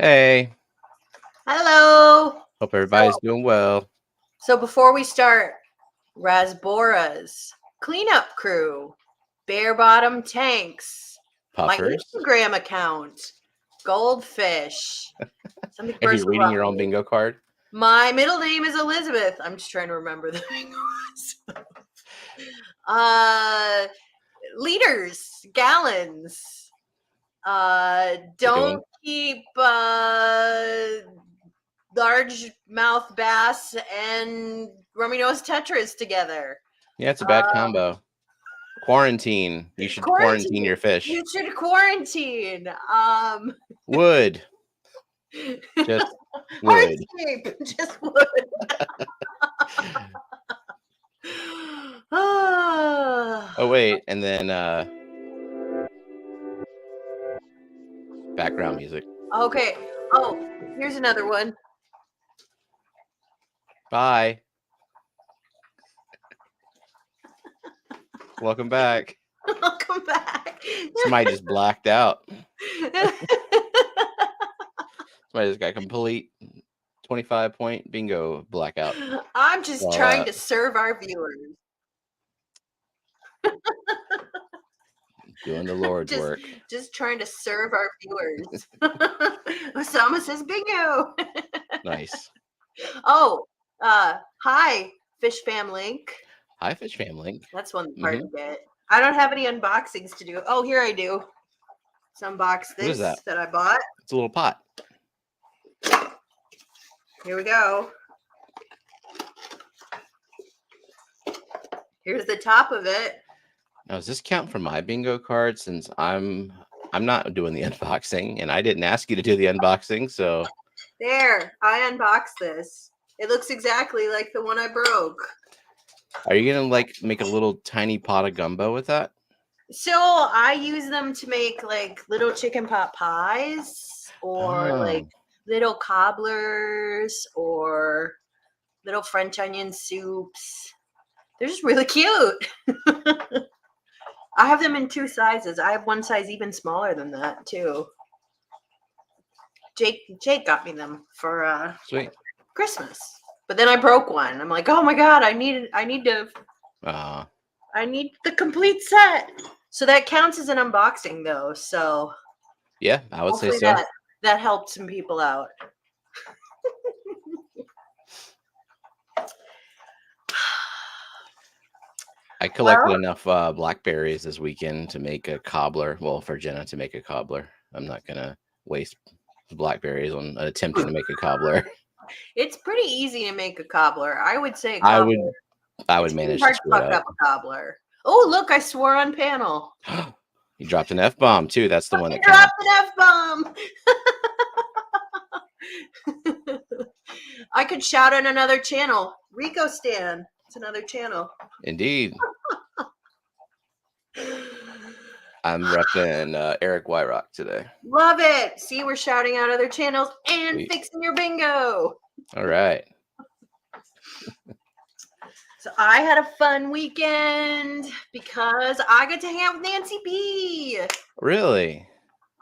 Hey, Hello. hope everybody's doing well. So before we start, Rasboras, cleanup crew, bare bottom tanks, my Puffers. Instagram account, goldfish, something Are you personal reading about your own me. bingo card? My middle name is Elizabeth. I'm just trying to remember the uh liters, gallons. We're doing Don't keep large mouth bass and rummy nose tetras together. Yeah, it's a bad combo. Quarantine. You should quarantine your fish. You should quarantine. Wood. Just wood. Hardscape. Just would. Oh wait, and then background music. Okay. Oh, here's another one. Bye. Welcome back. Welcome back. Somebody just blacked out. Somebody just got complete 25-point bingo blackout. I'm just All trying to serve our viewers. doing the Lord's just, work. just trying to serve our viewers. Osama says bingo. Nice. Oh, hi, Fishfam link. Hi, Fishfam link. That's one part to get. I don't have any unboxings to do. Oh, here I do. Let's unbox What is this that? I bought. It's a little pot. Here we go. Here's the top of it. Now, does this count for my bingo card since I'm not doing the unboxing and I didn't ask you to do the unboxing, so There, I unboxed this. It looks exactly like the one I broke. are you gonna like make a little tiny pot of gumbo with that? So I use them to make like little chicken pot pies or like little cobblers or little French onion soups. They're just really cute. I have them in two sizes. I have one size even smaller than that too. Jake got me them for Sweet. Christmas. But then I broke one. I'm like, oh my god, I need the complete set. So that counts as an unboxing though. So yeah, I would say so. That helped some people out. I collected enough blackberries this weekend to make a cobbler. Well, for Jenna to make a cobbler. I'm not gonna waste blackberries on attempting to make a cobbler. It's pretty easy to make a cobbler. I would say I would manage to screw it up. A cobbler. Oh, look, I swore on panel. You dropped an F-bomb too. That's the one that dropped an F-bomb. I could shout on another channel. Rico Stan. It's another channel. Indeed. I'm repping Eric Wyrock today. Love it. See, we're shouting out other channels and fixing your bingo. All right. So I had a fun weekend because I got to hang out with Nancy B. Really?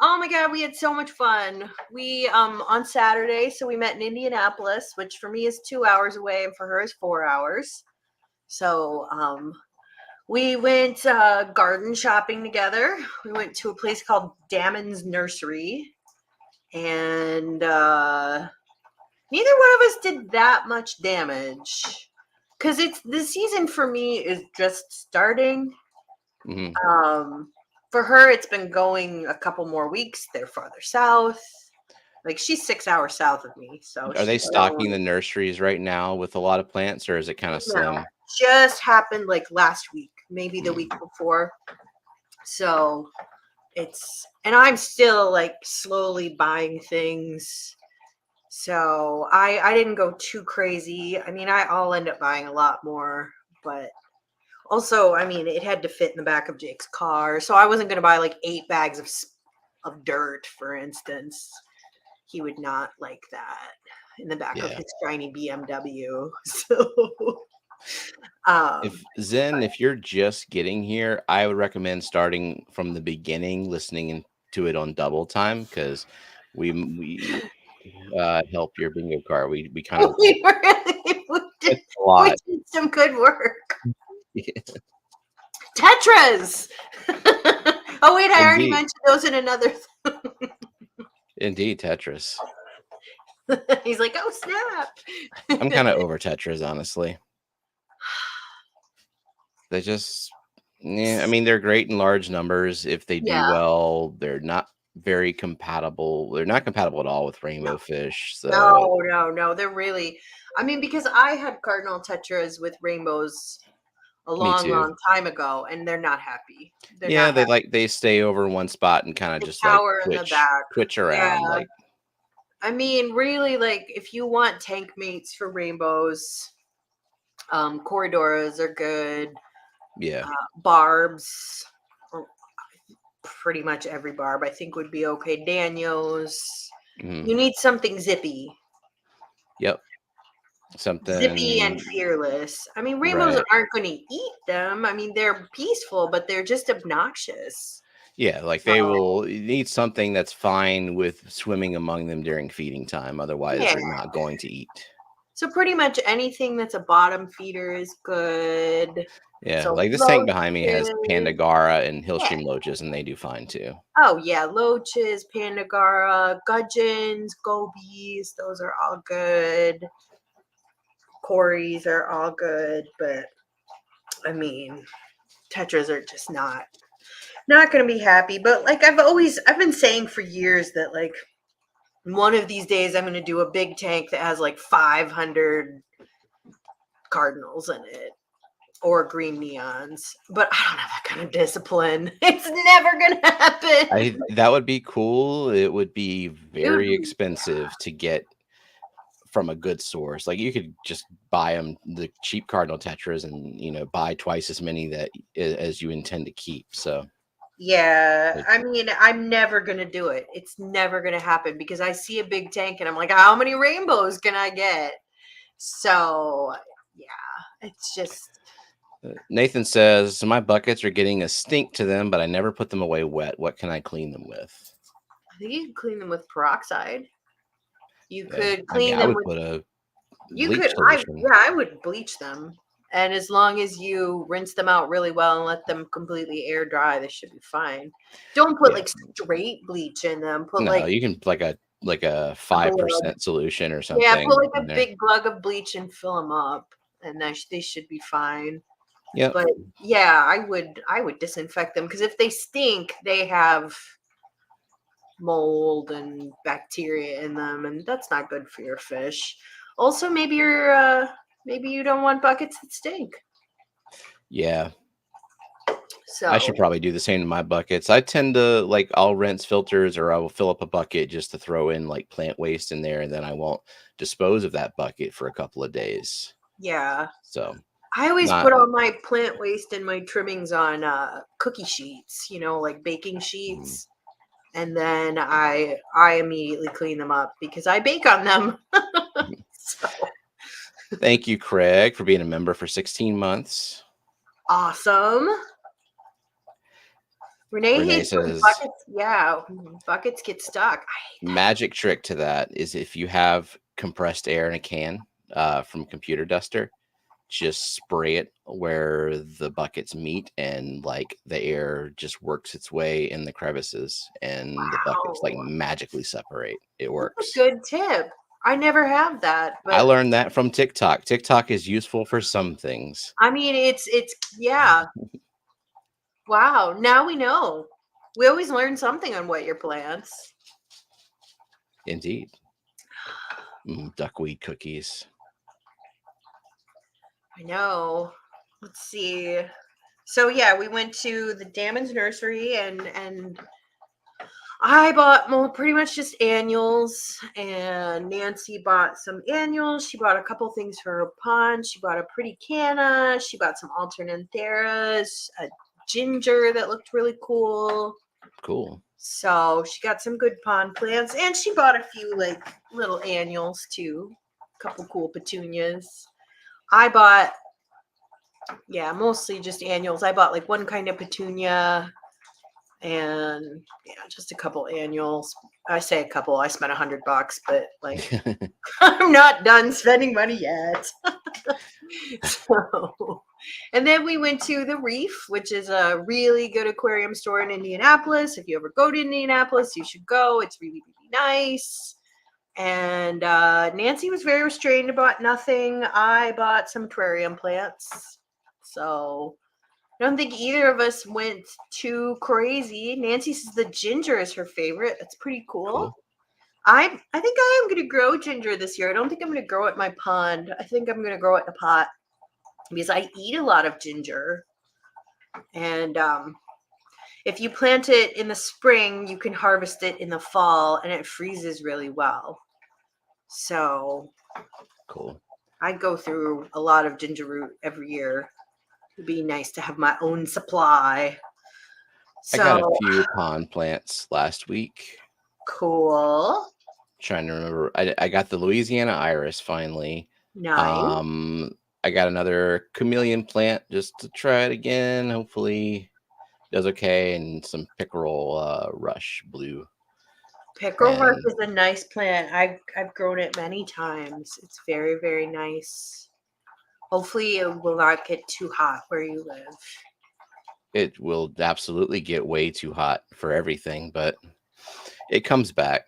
Oh my god, we had so much fun. We on Saturday, so we met in Indianapolis, which for me is 2 hours away and for her is 4 hours. So we went garden shopping together. We went to a place called Damon's Nursery, and neither one of us did that much damage because the season for me is just starting. Mm-hmm. For her, it's been going a couple more weeks. They're farther south. Like she's 6 hours south of me. So are they stocking the nurseries right now with a lot of plants, or is it kind of slim? Just happened like last week, maybe the week before. So and I'm still like slowly buying things. So I didn't go too crazy. I mean, I'll end up buying a lot more, but also, I mean, it had to fit in the back of Jake's car. So I wasn't going to buy like 8 bags of dirt, for instance. He would not like that in the back of his shiny BMW. So if you're just getting here, I would recommend starting from the beginning, listening to it on double time, because We help your bingo card. We kind of We really did, it's a lot. some good work. Tetras. Oh wait, I already Indeed, mentioned those in another. indeed, Tetris. He's like, oh snap. I'm kind of over Tetris, honestly. They just, yeah, I mean, they're great in large numbers. If they do Yeah. well, they're not very compatible. They're not compatible at all with No. rainbow fish. So, No. They're really. I mean, because I had cardinal tetras with rainbows a me long, too. long time ago, and they're not happy. They're not Yeah, they happy. they stay over one spot and kind of They just like cower in the twitch, back. twitch Yeah. around. Like, I mean, really, like if you want tank mates for rainbows, corridoras are good. yeah, Barbs, or pretty much every barb I think would be okay. Daniels. mhm, You need something zippy. yep, Zippy and something fearless. I mean, rainbows right. aren't going to eat them. I mean, they're peaceful, but they're just obnoxious. Yeah, like So, they will you need something that's fine with swimming among them during feeding time. Otherwise, yeah. they're not going to eat. So pretty much anything that's a bottom feeder is good. Yeah, So like this tank behind me has loaches. Pandagara and Yeah. Hillstream loaches, and they do fine too. Oh yeah, loaches, pandagara, gudgeons, gobies. Those are all good. Corys are all good, but I mean, tetras are just not going to be happy. But like I've been saying for years that like one of these days I'm going to do a big tank that has like 500 cardinals in it or green neons. But I don't have that kind of discipline. It's never going to happen. That would be cool. It would be It would very be, expensive to get from a good source. Like you could just buy them the cheap cardinal tetras and buy twice as many as you intend to keep. So yeah. like, I mean, I'm never going to do it. It's never going to happen because I see a big tank and I'm like, how many rainbows can I get? So, yeah, it's just Nathan says my buckets are getting a stink to them, but I never put them away wet. What can I clean them with? I think you can clean them with peroxide. You Yeah, could I mean, clean I them would with put a you bleach could solution. I would bleach them. And as long as you rinse them out really well and let them completely air dry, they should be fine. Don't put Yeah, like straight bleach in them. Put no, like you can like a a glug. 5% solution or Yeah, put something like in a there. big glug of bleach and fill them up, and they should be fine. Yep. But yeah, I would disinfect them because if they stink, they have mold and bacteria in them, and that's not good for your fish. Also, maybe you don't want buckets that stink. Yeah, I should So probably do the same to my buckets. I tend to I'll rinse filters or I will fill up a bucket just to throw in like plant waste in there, and then I won't dispose of that bucket for a couple of days. yeah, So I always not put all my plant waste and my trimmings on cookie sheets, like baking mm. sheets, and then I immediately clean them up because I bake on them. So Thank you, Craig, for being a member for 16 months. awesome. Renee Renee hates when says buckets. Yeah, when buckets get stuck. I hate that. magic trick to that is if you have compressed air in a can from computer duster, just spray it where the buckets meet, and like the air just works its way in the crevices and the buckets like Wow, magically separate. It that's a works. good tip. I never have that, I but learned that from TikTok. TikTok is useful for some things. I mean, it's yeah. Wow, now we know. We always learn something on What Your Plants. Indeed. Duckweed cookies. I know. Let's see. So yeah, we went to the Damon's nursery and I bought pretty much just annuals, and Nancy bought some annuals. She bought a couple things for her pond. She bought a pretty canna. She bought some alternantheras, a ginger that looked really cool. Cool. So she got some good pond plants, and she bought a few like little annuals too. A couple cool petunias. I bought, yeah, mostly just annuals. I bought like one kind of petunia and yeah, just a couple annuals. I say a couple. I spent $100, but like I'm not done spending money yet. So, and then we went to the Reef, which is a really good aquarium store in Indianapolis. If you ever go to Indianapolis, you should go. It's really, really nice. And Nancy was very restrained about nothing. I bought some terrarium plants. So I don't think either of us went too crazy. Nancy says the ginger is her favorite. That's pretty cool. Cool. I think I am going to grow ginger this year. I don't think I'm going to grow it in my pond. I think I'm going to grow it in a pot because I eat a lot of ginger. And if you plant it in the spring, you can harvest it in the fall, and it freezes really well. So Cool. I go through a lot of ginger root every year. It'd be nice to have my own supply. I got a So few pond plants last week. cool. Trying to remember. I got the Louisiana iris finally. Nice. I got another chameleon plant just to try it again. Hopefully does okay, and some pickerel rush blue. Pickerel rush And is a nice plant. I've grown it many times. It's very, very nice. Hopefully it will not get too hot where you live. it will absolutely get way too hot for everything, but it comes back.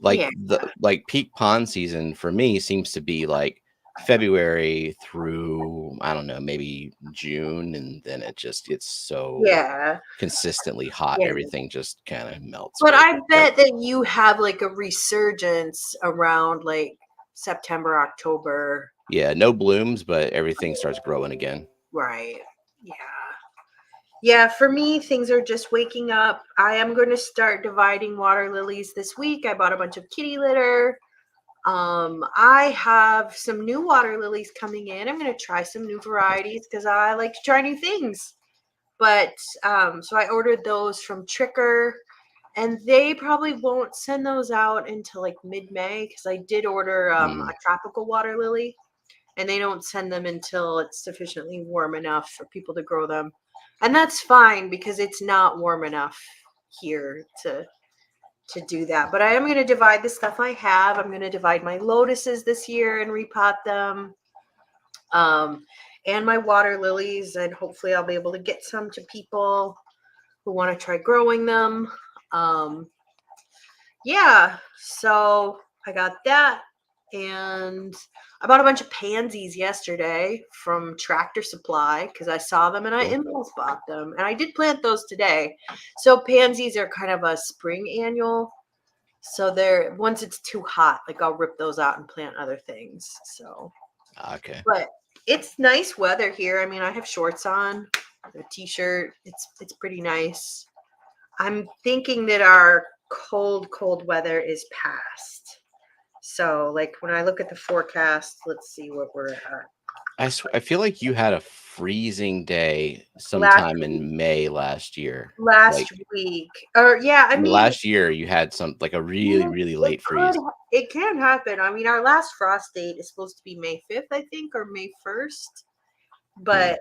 Like Yeah. like peak pond season for me seems to be like February through, I don't know, maybe June, and then it just gets so Yeah. consistently hot, Yeah. everything just kind of melts But away. I bet that you have like a resurgence around like September, October. Yeah, no blooms, but everything starts growing again. Right. Yeah. Yeah, for me, things are just waking up. I am going to start dividing water lilies this week. I bought a bunch of kitty litter. I have some new water lilies coming in. I'm going to try some new varieties because I like to try new things. But so I ordered those from Tricker, and they probably won't send those out until like mid-May because I did order a Mm, tropical water lily, and they don't send them until it's sufficiently warm enough for people to grow them. And that's fine because it's not warm enough here to do that. But I am going to divide the stuff I have. I'm going to divide my lotuses this year and repot them. And my water lilies, and hopefully I'll be able to get some to people who want to try growing them. Um, yeah, so I got that, and I bought a bunch of pansies yesterday from Tractor Supply because I saw them and I cool. impulse bought them, and I did plant those today. So pansies are kind of a spring annual. So they're once it's too hot, like I'll rip those out and plant other things. So, Okay. but it's nice weather here. I mean, I have shorts on, a t-shirt. It's pretty nice. I'm thinking that our cold weather is past. So, like when I look at the forecast, let's see what we're at. I feel like you had a freezing day Last sometime in May last year. Like last week, or yeah, I mean, last year, you had some like a really, yeah, really it late could, freeze. it can happen. I mean, our last frost date is supposed to be May 5th, I think, or May 1st. Hmm. But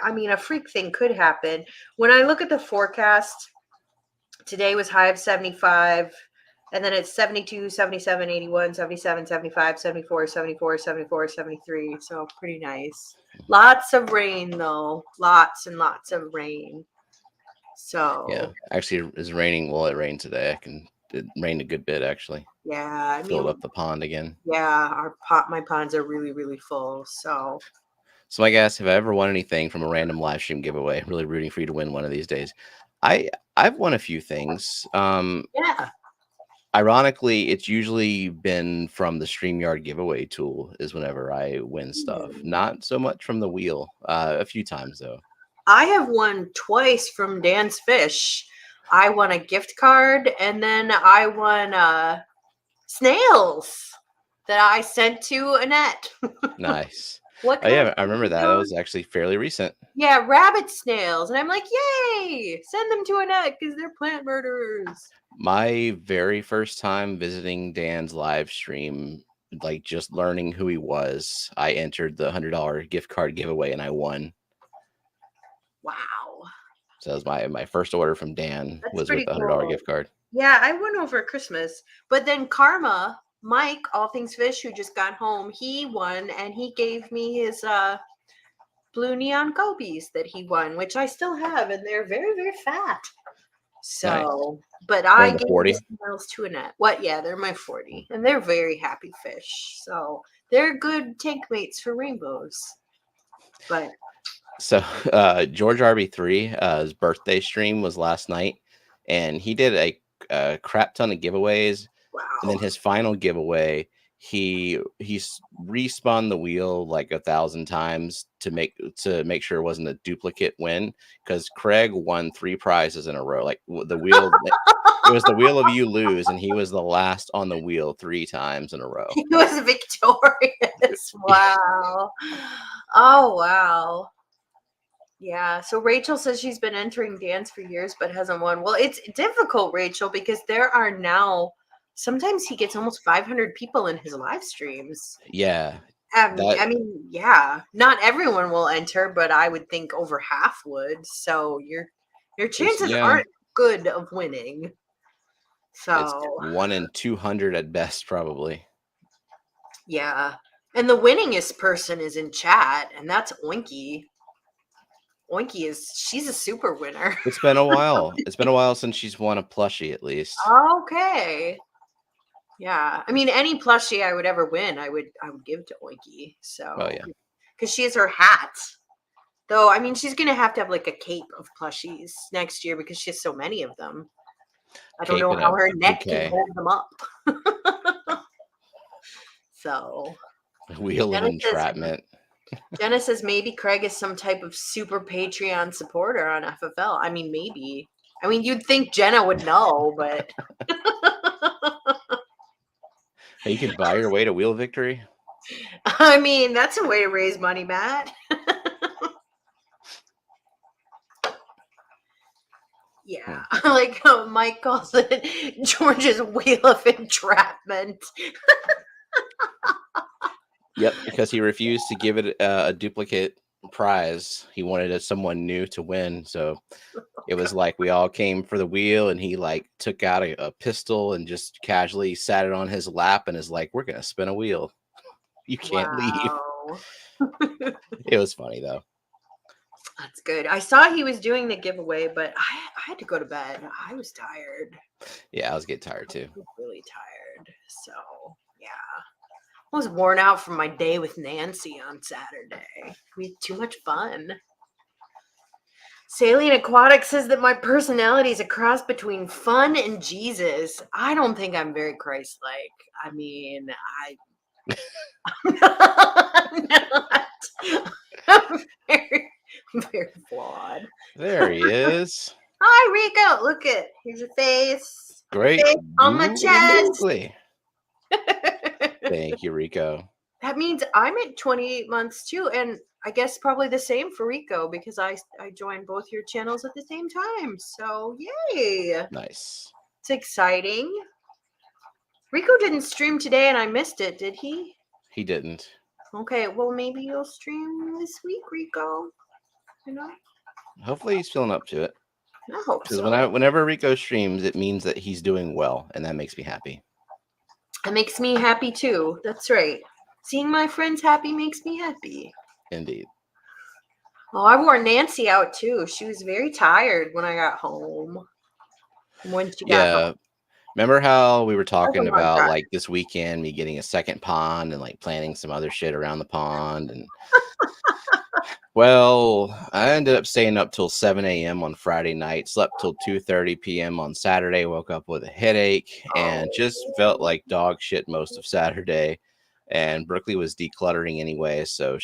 I mean, a freak thing could happen. When I look at the forecast, today was high of 75, and then it's 72, 77, 81, 77, 75, 74, 74, 74, 73. So pretty nice. Lots of rain though. Lots and lots of rain. Yeah, So actually, it's raining. Well, it rained today. It rained a good bit actually. yeah, I Filled mean, up the pond again. yeah, my ponds are really, really full. So So, my guys, if I ever won anything from a random live stream giveaway, really rooting for you to win one of these days. I've won a few things. yeah. Ironically, it's usually been from the StreamYard giveaway tool is whenever I win stuff. Not so much from the wheel. A few times though. I have won twice from Dan's Fish. I won a gift card, and then I won snails that I sent to Annette. Nice. What Oh kind of yeah, I thing are remember you that. That doing? was actually fairly recent. Yeah, rabbit snails. And I'm like, yay! Send them to Annette because they're plant murderers. My very first time visiting Dan's live stream, like just learning who he was, I entered the $100 gift card giveaway and I won. Wow. So that was my first order from Dan That's was with pretty a $100 cool. gift card. Yeah, I went over Christmas, but then Karma, Mike, All Things Fish, who just got home, he won, and he gave me his blue neon gobies that he won, which I still have, and they're very, very fat. Nice. So, but They're I in the gave 40. the smiles to Annette. What? Yeah, they're my 40, and they're very happy fish. So they're good tank mates for rainbows. But So George RB3, his birthday stream was last night, and he did a crap ton of giveaways. And wow, then his final giveaway, he respawned the wheel like 1,000 times to make sure it wasn't a duplicate win, because Craig won 3 prizes in a row. Like the wheel, it was the wheel of you lose, and he was the last on the wheel 3 times in a row. he was victorious. Wow. Oh wow. Yeah. So Rachel says she's been entering dance for years but hasn't won. Well, it's difficult, Rachel, because there are now sometimes he gets almost 500 people in his live streams. Yeah, I that mean, yeah, not everyone will enter, but I would think over half would. So your it's chances yeah, aren't good of winning. it's So 1 in 200 at best, probably. yeah, and the winningest person is in chat, and that's Oinky. Oinky she's a super winner. It's been a while. It's been a while since she's won a plushie, at least. Okay. Yeah. I mean, any plushie I would ever win, I would give to Oinky. So, Oh yeah, because she has her hat. Though, I mean, she's gonna have to have like a cape of plushies next year because she has so many of them. I don't cape know and how a her neck can bouquet, hold them up. So, wheel of Jenna says, entrapment. Jenna says maybe Craig is some type of super Patreon supporter on FFL. I mean, maybe. I mean, you'd think Jenna would know, but Hey, you could buy your way to wheel victory. I mean, that's a way to raise money, Matt. Yeah, I like how Mike calls it George's wheel of entrapment. Yep, because he refused to give it a duplicate prize. He wanted someone new to win. So it was like we all came for the wheel, and he like took out a pistol and just casually sat it on his lap and is like, "We're gonna spin a wheel. You can't leave." Wow. It was funny though. That's good. I saw he was doing the giveaway, but I had to go to bed. I was tired. Yeah, I was getting tired I too. was really tired. So, yeah. I was worn out from my day with Nancy on Saturday. We had too much fun. Saline Aquatic says that my personality is a cross between fun and Jesus. I don't think I'm very Christ-like. I mean, I'm not. I'm very, very flawed. There he is. Hi, Rico. Look at here's your face. Great. Face on my Googly chest. moogly. Thank you, Rico. That means I'm at 28 months too, and I guess probably the same for Rico because I joined both your channels at the same time. So yay! Nice. It's exciting. Rico didn't stream today, and I missed it. Did he? He didn't. Okay, well maybe you'll stream this week, Rico. You know, Hopefully he's feeling up to it. I hope Because so. whenever Rico streams, it means that he's doing well, and that makes me happy. It makes me happy too. That's right. Seeing my friends happy makes me happy. Indeed. Oh, I wore Nancy out too. She was very tired when I got home. When she got home. Yeah. Remember how we were That was talking a long about drive. like this weekend me getting a second pond and like planning some other shit around the pond? And well, I ended up staying up till 7 a.m. on Friday night, slept till 2:30 p.m. on Saturday, woke up with a headache, and just felt like dog shit most of Saturday. And Brooklyn was decluttering anyway, so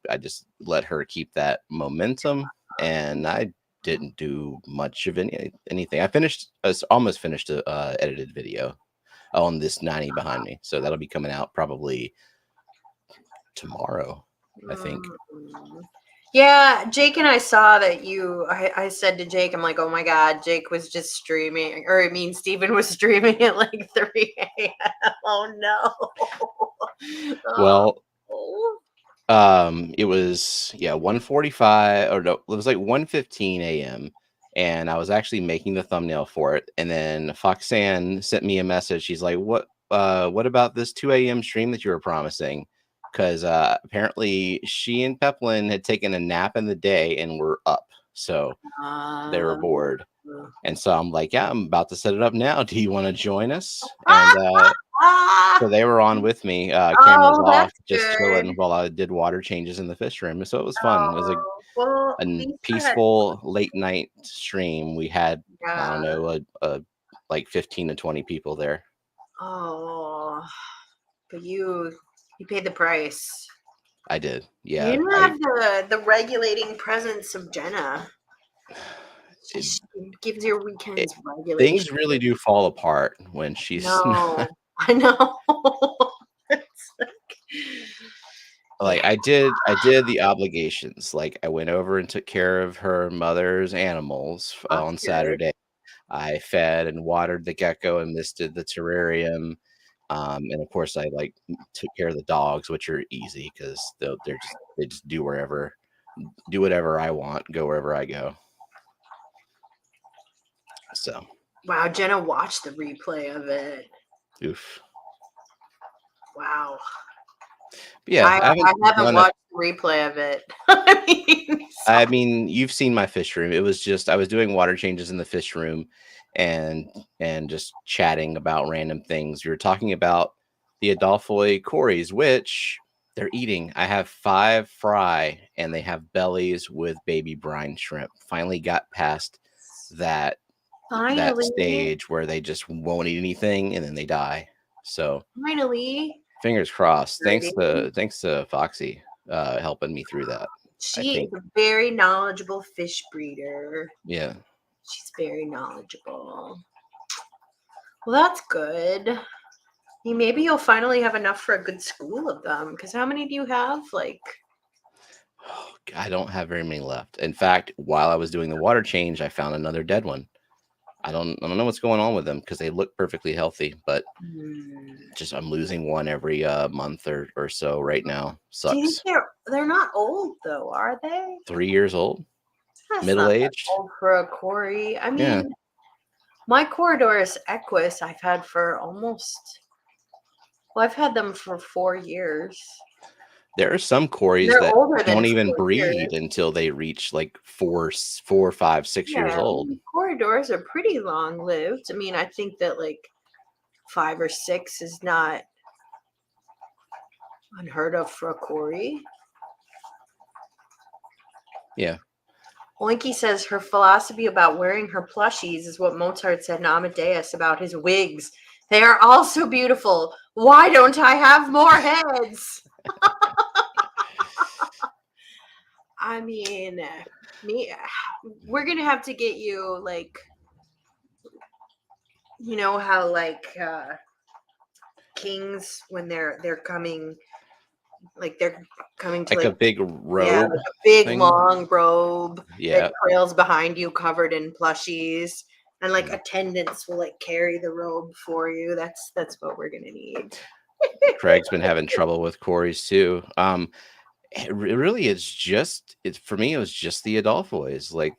I just let her keep that momentum, and I didn't do much of anything. I almost finished a edited video on this 90 behind me, so that'll be coming out probably tomorrow, I think. Mm. Yeah, Jake and I saw that I said to Jake, I'm like, oh my God, Jake was just streaming, or I mean, Steven was streaming at like 3 a.m. Oh no. Well, Oh. it was 1:45, or no, it was like 1:15 a.m. and I was actually making the thumbnail for it. And then Foxanne sent me a message. She's like, what about this 2 a.m. stream that you were promising? Because apparently she and Peplin had taken a nap in the day and were up. So they were bored. And so I'm like, yeah, I'm about to set it up now. Do you want to join us? And so they were on with me, cameras off, just chilling while I did water changes in the fish room. So it was fun. It was a peaceful late night stream. We had, I don't know, like 15 to 20 people there. Oh, but you paid the price. I did. Yeah. You didn't have the regulating presence of Jenna. It gives your weekends regulation. Things really do fall apart when she's not. I know. Like I did the obligations. Like I went over and took care of her mother's animals on Saturday. I fed and watered the gecko and misted the terrarium. And of course I like took care of the dogs, which are easy because they just do whatever I want, go wherever I go. So wow, Jenna watched the replay of it. Oof. Wow. Yeah, I haven't watched the replay of it. I mean, you've seen my fish room. It was just I was doing water changes in the fish room and just chatting about random things. We were talking about the Adolphoi cories, which they're eating. I have 5 fry and they have bellies with baby brine shrimp. Finally got past that stage where they just won't eat anything and then they die. So finally, fingers crossed. Thanks to Foxy helping me through that. She is a very knowledgeable fish breeder. Yeah. She's very knowledgeable. Well, that's good. Maybe you'll finally have enough for a good school of them. Because how many do you have? Like, I don't have very many left. In fact, while I was doing the water change, I found another dead one. I don't know what's going on with them because they look perfectly healthy, but just I'm losing one every month or so right now. Sucks. Do you think they're not old though, are they? 3 years old, middle-aged. Old for a cory. I mean, my Corydoras equus I've had for I've had them for 4 years. There are some cories that don't even breed until they reach like 4, 5, 6 years old. Corydoras are pretty long lived. I mean, I think that like 5 or 6 is not unheard of for a cory. Yeah. Oinky says her philosophy about wearing her plushies is what Mozart said in Amadeus about his wigs. They are all so beautiful. Why don't I have more heads? I mean, we're gonna have to get you like, you know how like kings when they're coming, like they're coming to like a big robe, like a big long robe that trails behind you, covered in plushies, and like attendants will like carry the robe for you. That's what we're gonna need. Craig's been having trouble with cories too. It really is just for me. It was just the Adolphois. Like,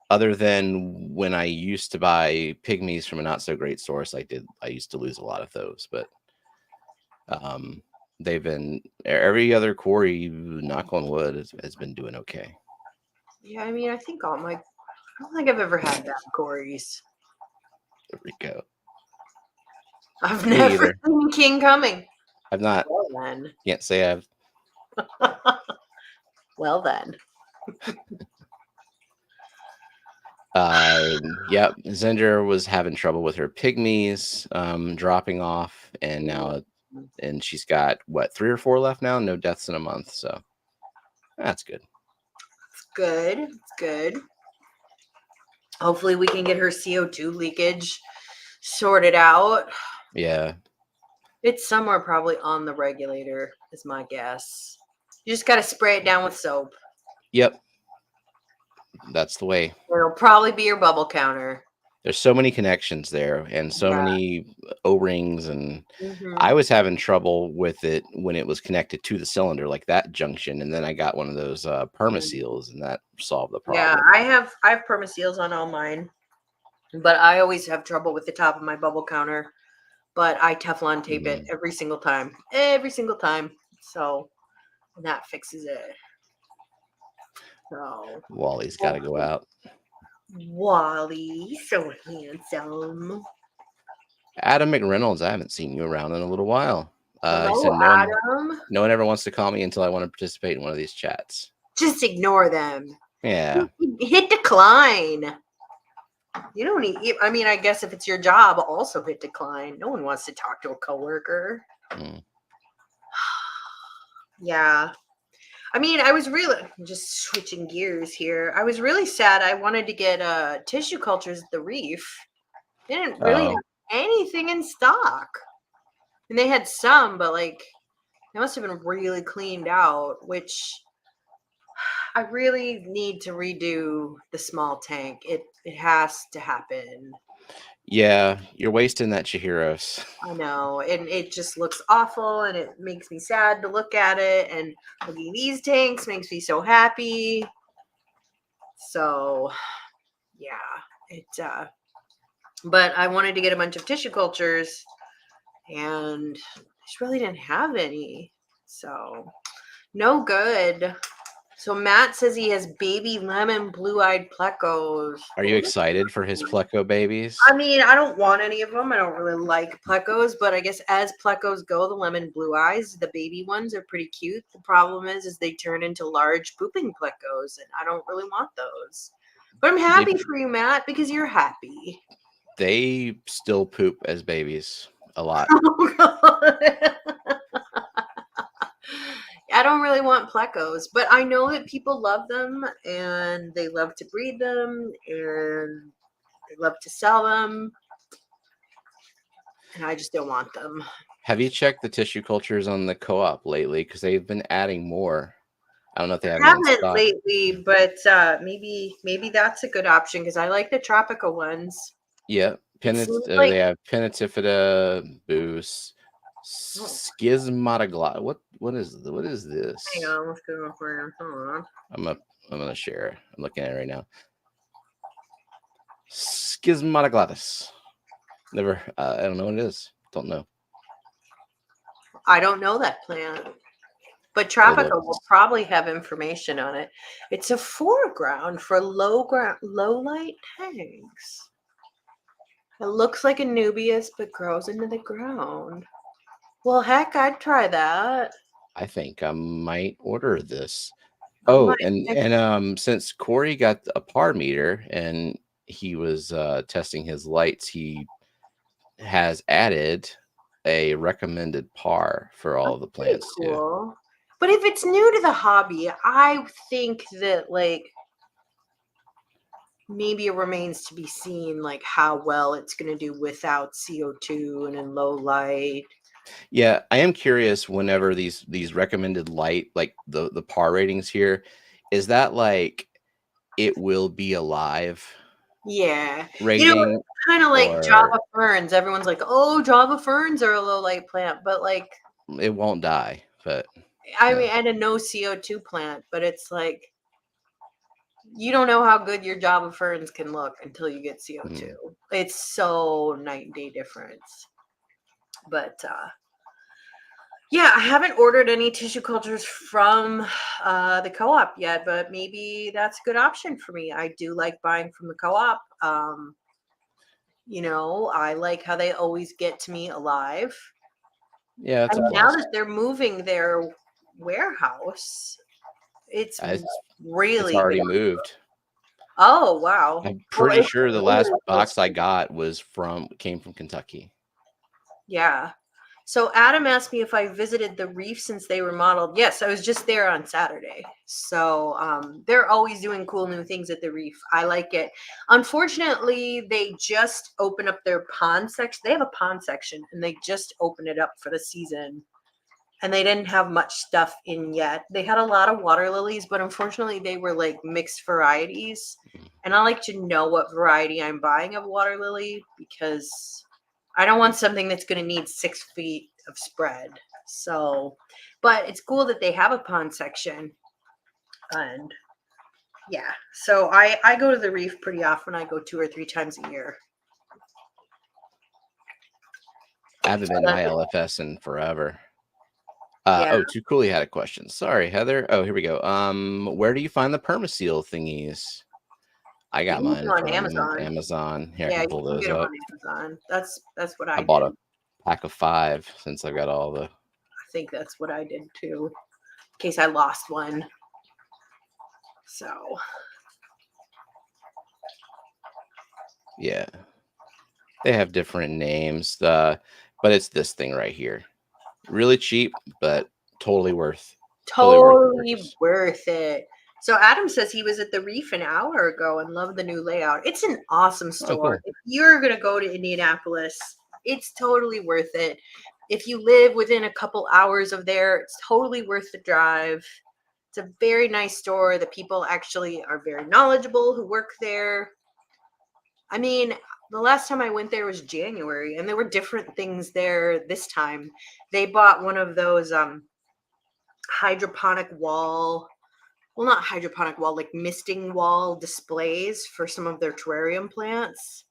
other than when I used to buy pygmies from a not so great source, I used to lose a lot of those. But they've been every other cory, knock on wood, has been doing okay. Yeah, I mean, I don't think I've ever had bad cories. There we go. I've never seen King coming. I've not. Well, then. Can't say I've. Well then. Yep. Zendra was having trouble with her pygmies dropping off, and now she's got 3 or 4 left now. No deaths in a month, so that's good. It's good. It's good. Hopefully we can get her CO2 leakage sorted out. Yeah. It's somewhere probably on the regulator, is my guess. You just got to spray it down with soap. Yep. That's the way. It'll probably be your bubble counter. There's so many connections there and so Yeah. many O-rings, and I Hmm. was having trouble with it when it was connected to the cylinder, like that junction, and then I got one of those permaseals, and that solved the Yeah, problem. I have permaseals on all mine, but I always have trouble with the top of my bubble counter. But I Teflon tape it Mhm. every single time. So that fixes it. So Wally's got to go hopefully- out. Wally, so handsome. Adam McReynolds, I haven't seen you around in a little while. He Hello, said Adam. no one ever wants to call me until I want to participate in one of these chats. Just ignore them. Yeah. Hit decline. You don't need. I mean, I guess if it's your job, also hit decline. No one wants to talk to a coworker. Mm. Yeah. I mean, I was really just switching gears here. I was really sad. I wanted to get tissue cultures at the reef. They didn't really Oh, have anything in stock. And they had some, but like they must have been really cleaned out, which I really need to redo the small tank. It has to happen. yeah. You're wasting that Chihiros. I know. And it just looks awful and it makes me sad to look at it. And looking at these tanks makes me so happy. So yeah. It but I wanted to get a bunch of tissue cultures and I just really didn't have any. So no good. So Matt says he has baby lemon blue-eyed plecos. Are you excited for his Pleco babies? I mean, I don't want any of them. I don't really like plecos, but I guess as plecos go, the lemon blue eyes, the baby ones are pretty cute. The problem is they turn into large pooping plecos, and I don't really want those. But I'm They happy for you, Matt, because you're happy. they still poop as babies a lot. Oh, God. I don't really want plecos, but I know that people love them and they love to breed them and they love to sell them, and I just don't want them. Have you checked the tissue cultures on the co-op lately? Because they've been adding more. I don't know if they have I any in haven't stock. lately, but maybe that's a good option because I like the tropical ones. Yeah, It seems like they have Pennatifida, Boost, oh, Schismatoglotta. What is hang this? on, let's go for hold on. I'm a I'm gonna share it. I'm looking at it right now. Schismatoglotus. Never. I don't know what it is. Don't know. I don't know that plant, but It tropical will looks. probably have information on it. It's a foreground for low light tanks. It looks like a nubius, but grows into the ground. Well, heck, I'd try that. I think I might order this. I Oh, might pick and since Corey got a par meter and he was testing his lights, he has added a recommended par for all of the pretty plants too. cool. But if it's new to the hobby, I think that like maybe it remains to be seen like how well it's going to do without CO2 and in low light. Yeah, I am curious whenever these recommended light, like the par ratings here, is that like it will be alive Yeah. You know, rating, kind of like or Java ferns. Everyone's like, "Oh, Java ferns are a low light plant," but like it won't die? But I yeah. mean, and a no CO2 plant, but it's like you don't know how good your Java ferns can look until you get CO2. Mm. It's so night and day difference. But yeah, I haven't ordered any tissue cultures from the co-op yet, but maybe that's a good option for me. I do like buying from the co-op. I like how they always get to me alive. Yeah, that's a And now plus. that they're moving their warehouse, it's It's really already big. moved. Oh, wow. I'm Well, pretty it's sure the last really close box I to, got came from Kentucky. yeah. So Adam asked me if I visited the reef since they remodeled. Yes, I was just there on Saturday. So they're always doing cool new things at the reef. I like it. Unfortunately, they just opened up their pond section. They have a pond section and they just opened it up for the season. and they didn't have much stuff in yet. They had a lot of water lilies, but unfortunately they were like mixed varieties. And I like to know what variety I'm buying of water lily because I don't want something that's going to need 6 feet of spread. So, but it's cool that they have a pond section. And yeah, so I go to the reef pretty often. I go 2 or 3 times a year. I haven't been to ILFS in forever. Oh, Too Coolly had a question. Sorry, Heather. Oh, here we go. Where do you find the permaseal thingies? I got mine on from Amazon. Here, I can pull those up. On Amazon. That's what I bought did. a pack of 5 since I've got all the. I think that's what I did too, in case I lost one. So. Yeah. They have different names, but it's this thing right here. Really cheap, but totally worth. Worth it. So Adam says he was at the Reef an hour ago and loved the new layout. It's an awesome store. Cool. If you're going to go to Indianapolis, it's totally worth it. If you live within a couple hours of there, it's totally worth the drive. It's a very nice store. The people actually are very knowledgeable who work there. I mean, the last time I went there was January, and there were different things there this time. They bought one of those hydroponic wall, well, not hydroponic wall, like misting wall displays for some of their terrarium plants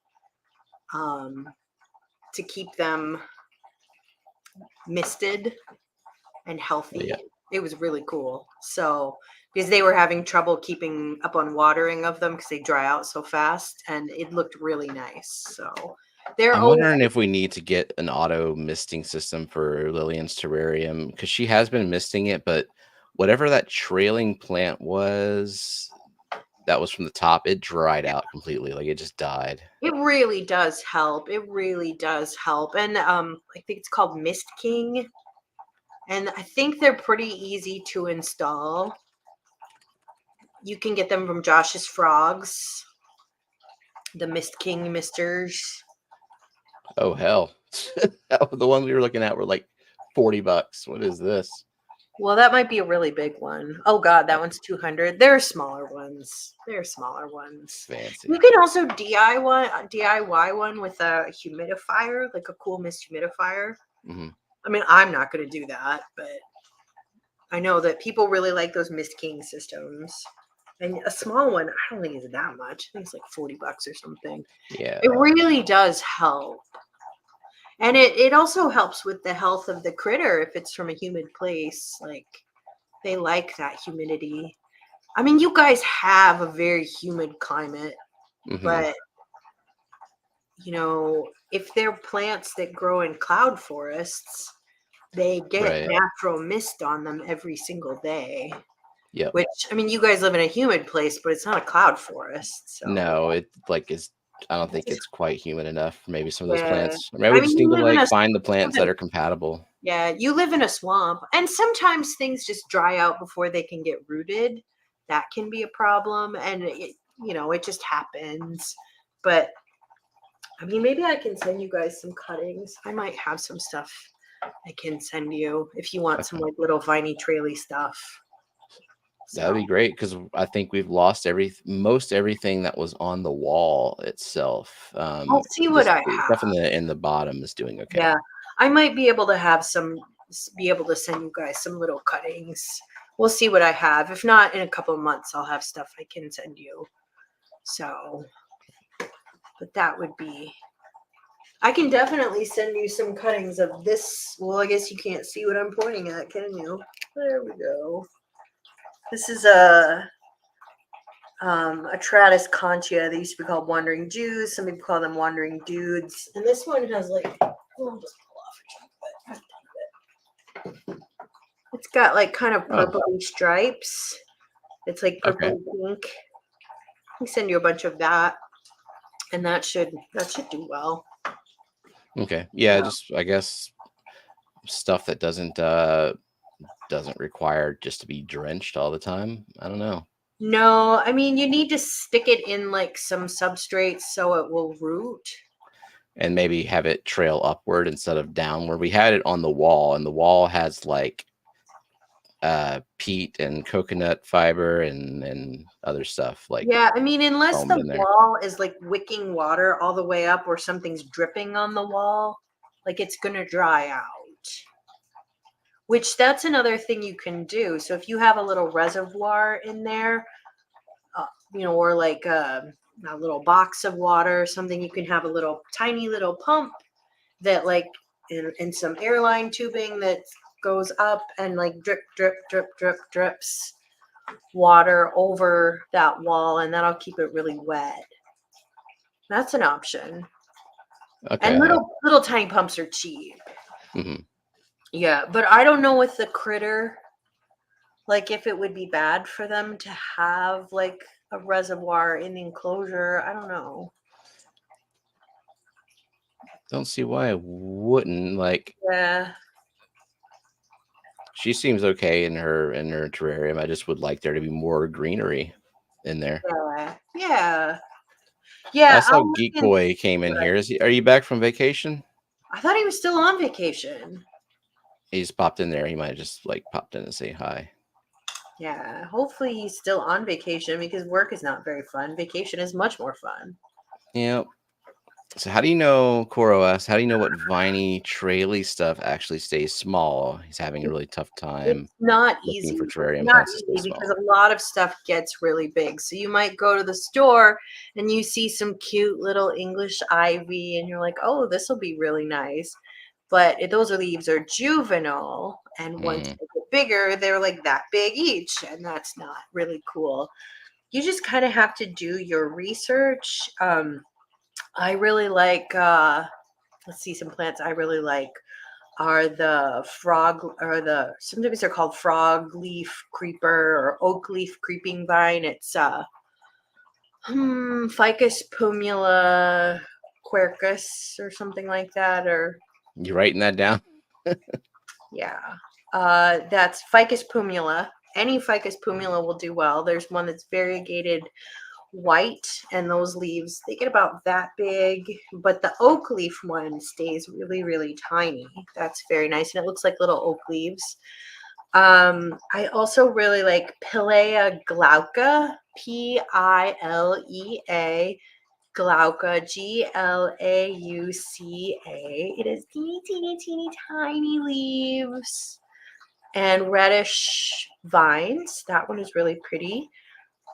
to keep them misted and healthy. Yeah. It was really cool. So, because they were having trouble keeping up on watering of them because they dry out so fast, and it looked really nice. So, I'm wondering if we need to get an auto misting system for Lillian's terrarium because she has been misting it, but whatever that trailing plant was that was from the top, it dried out completely. Like it just died. It really does help. It really does help. And I think it's called Mist King. And I think they're pretty easy to install. You can get them from Josh's Frogs, the Mist King misters. Oh, hell. The ones we were looking at were like $40. What is this? Well, that might be a really big one. Oh, God, that one's 200. There are smaller ones. Fancy. You can also DIY one with a humidifier, like a cool mist humidifier. Mm-hmm. I mean, I'm not going to do that, but I know that people really like those Mist King systems. And a small one, I don't think it's that much. I think it's like $40 or something. Yeah. It really does help. And it also helps with the health of the critter if it's from a humid place. Like, they like that humidity. I mean, you guys have a very humid climate, but, you know, if they're plants that grow in cloud forests, they get natural mist on them every single day. Yeah. Which, I mean, you guys live in a humid place, but it's not a cloud forest. So. No, it like is. I don't think it's quite humid enough for maybe some of those plants. Maybe we just need to like find the plants that are compatible. Yeah, you live in a swamp, and sometimes things just dry out before they can get rooted. That can be a problem, and it just happens. But I mean, maybe I can send you guys some cuttings. I might have some stuff I can send you if you want some like little viney traily stuff. That'd be great because I think we've lost most everything that was on the wall itself. I'll see what I have. Stuff in the bottom is doing okay. Yeah, I might be able to send you guys some little cuttings. We'll see what I have. If not, in a couple of months, I'll have stuff I can send you. So, but that would be. I can definitely send you some cuttings of this. Well, I guess you can't see what I'm pointing at, can you? There we go. This is a Tratus concha. They used to be called wandering Jews. Some people call them wandering dudes. And this one has like, I'll just pull off a chunk of it. It's got like kind of purpley stripes. It's like purple pink. I can send you a bunch of that, and that should do well. Okay. Yeah, just I guess stuff that doesn't require just to be drenched all the time. I don't know. No, I mean, you need to stick it in like some substrate so it will root. And maybe have it trail upward instead of downward. We had it on the wall, and the wall has like peat and coconut fiber and other stuff like Yeah, I mean, unless foamed the in there. wall is like wicking water all the way up or something's dripping on the wall, like it's gonna dry out. Which that's another thing you can do. So if you have a little reservoir in there, or like a little box of water or something, you can have a little tiny little pump that like in some airline tubing that goes up and like drip, drip, drip, drip, drips water over that wall, and that'll keep it really wet. That's an option. And Okay. little tiny pumps are cheap. Hmm. Yeah, but I don't know with the critter, like if it would be bad for them to have like a reservoir in the enclosure. I don't know. Don't see why I wouldn't. Like, Yeah. she seems okay in her terrarium. I just would like there to be more greenery in there. Yeah. Yeah. I Yeah. saw I'll look Geek into Boy came in it. here. Are you back from vacation? I thought he was still on vacation. He's popped in there. He might have just like popped in to say hi. Yeah. Hopefully he's still on vacation because work is not very fun. Vacation is much more fun. Yeah. So how do you know, Koro asks, how do you know what viney, traily stuff actually stays small? He's having a really tough time It's not looking for easy. terrarium Not plants to stay easy because small. a lot of stuff gets really big. So you might go to the store and you see some cute little English ivy and you're like, "Oh, this will be really nice." But those leaves are juvenile, and once Mm. they get bigger, they're like that big each, and that's not really cool. You just kind of have to do your research. I really like let's see some plants I really like are the frog or the sometimes they're called frog leaf creeper or oak leaf creeping vine. It's ficus pumila quercus or something like that, or You writing that down? yeah. That's ficus pumila. Any ficus pumila will do well. There's one that's variegated white, and those leaves they get about that big, but the oak leaf one stays really really tiny. That's very nice, and it looks like little oak leaves. I also really like Pilea glauca, Pilea glauca, Glauca. It is teeny teeny teeny tiny leaves and reddish vines. That one is really pretty.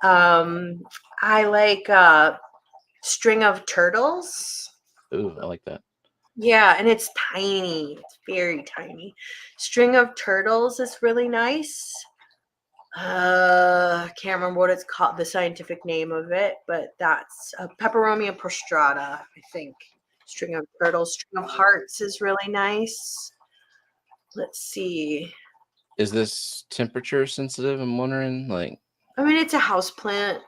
I like string of turtles. Ooh, I like that. Yeah, and it's tiny. It's very tiny. String of turtles is really nice. I can't remember what it's called, the scientific name of it, but that's Peperomia prostrata, I think. String of turtles. String of hearts is really nice. Let's see. Is this temperature sensitive? I'm wondering. Like, I mean, it's a house plant.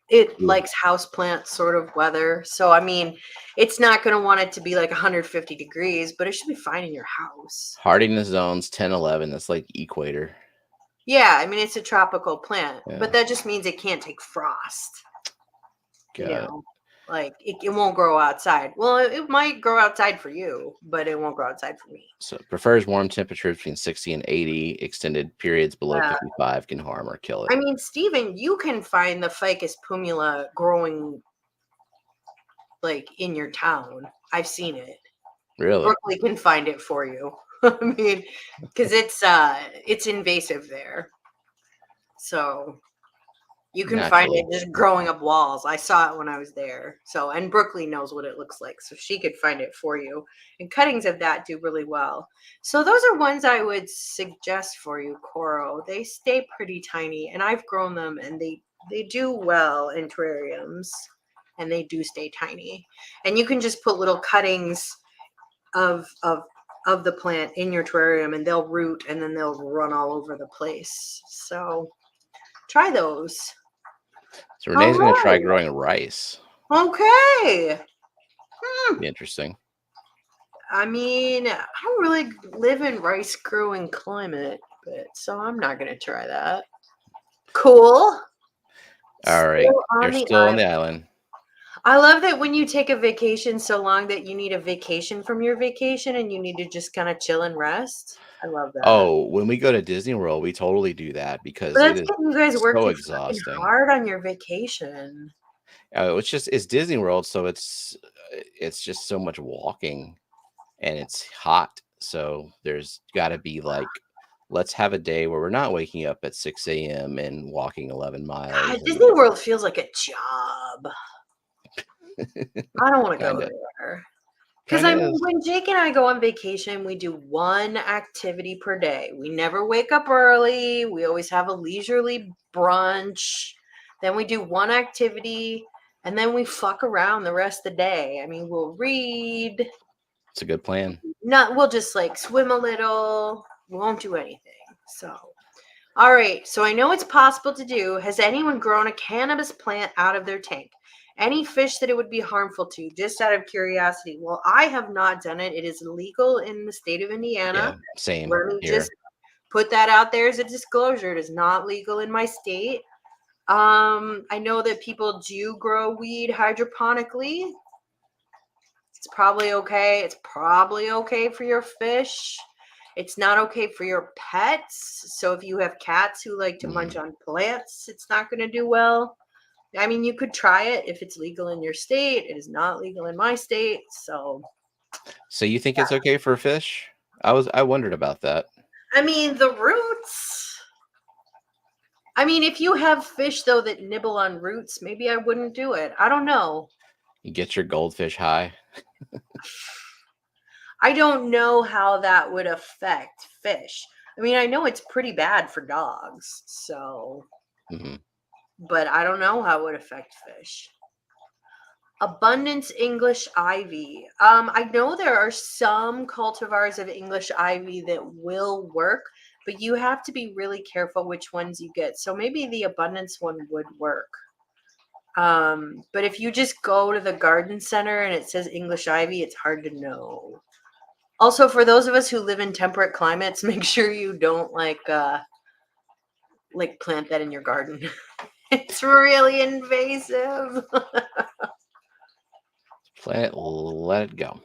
It ooh, likes houseplant sort of weather. So, I mean, it's not going to want it to be like 150 degrees, but it should be fine in your house. hardiness zones 10, 11. That's like equator. Yeah, I mean, it's a tropical plant, but Yeah, that just means it can't take frost. You got it. know, like it won't grow outside. Well, it might grow outside for you, but it won't grow outside for me. So prefers warm temperatures between 60 and 80. Extended periods below Uh, 55 can harm or kill it. I mean, Stephen, you can find the ficus pumila growing like in your town. I've seen it. Really? Berkeley can find it for you. I mean, because it's invasive there, so you can find Naturally. it just growing up walls. I saw it when I was there. So, and Brooklyn knows what it looks like, so she could find it for you. And cuttings of that do really well. So those are ones I would suggest for you, Coro. They stay pretty tiny, and I've grown them, and they do well in terrariums, and they do stay tiny. And you can just put little cuttings of the plant in your terrarium, and they'll root, and then they'll run all over the place. So try those. So All Renee's going to try right. growing rice. Okay. Be interesting. I mean, I don't really live in rice growing climate, but so I'm not gonna try that. Cool. All right. Still You're on the still on island. the island. I love that when you take a vacation so long that you need a vacation from your vacation and you need to just kind of chill and rest. I love that. Oh, when we go to Disney World, we totally do that But because it that's is getting you guys so working fucking exhausting. hard on your vacation. It's Disney World, so it's just so much walking and it's hot. So there's got to be like, let's have a day where we're not waking up at 6 a.m. and walking 11 God, miles Disney and World feels like a job. I don't want to go kind of there. Because kind of I mean, is. when Jake and I go on vacation, we do one activity per day. We never wake up early. We always have a leisurely brunch. Then we do one activity and then we fuck around the rest of the day. I mean, we'll read, It's a good plan. not we'll just like swim a little. We won't do anything. So, all right. So I know it's possible to do. Has anyone grown a cannabis plant out of their tank? Any fish that it would be harmful to, just out of curiosity. Well, I have not done it. It is illegal in the state of Indiana. Yeah, same Let me here. just put that out there as a disclosure. It is not legal in my state. I know that people do grow weed hydroponically. It's probably okay. It's probably okay for your fish. It's not okay for your pets. So if you have cats who like to munch on plants, it's not going to do well. I mean, you could try it if it's legal in your state. It is not legal in my state. So, So you think it's okay for fish? I wondered about that. I mean, the roots. I mean, if you have fish though that nibble on roots, maybe I wouldn't do it. I don't know. You get your goldfish high. I don't know how that would affect fish. I mean, I know it's pretty bad for dogs, so, Hmm. but I don't know how it would affect fish. Abundance English ivy. I know there are some cultivars of English ivy that will work, but you have to be really careful which ones you get. So maybe the abundance one would work. But if you just go to the garden center and it says English ivy, it's hard to know. Also, for those of us who live in temperate climates, make sure you don't like plant that in your garden. It's really invasive. Let it go.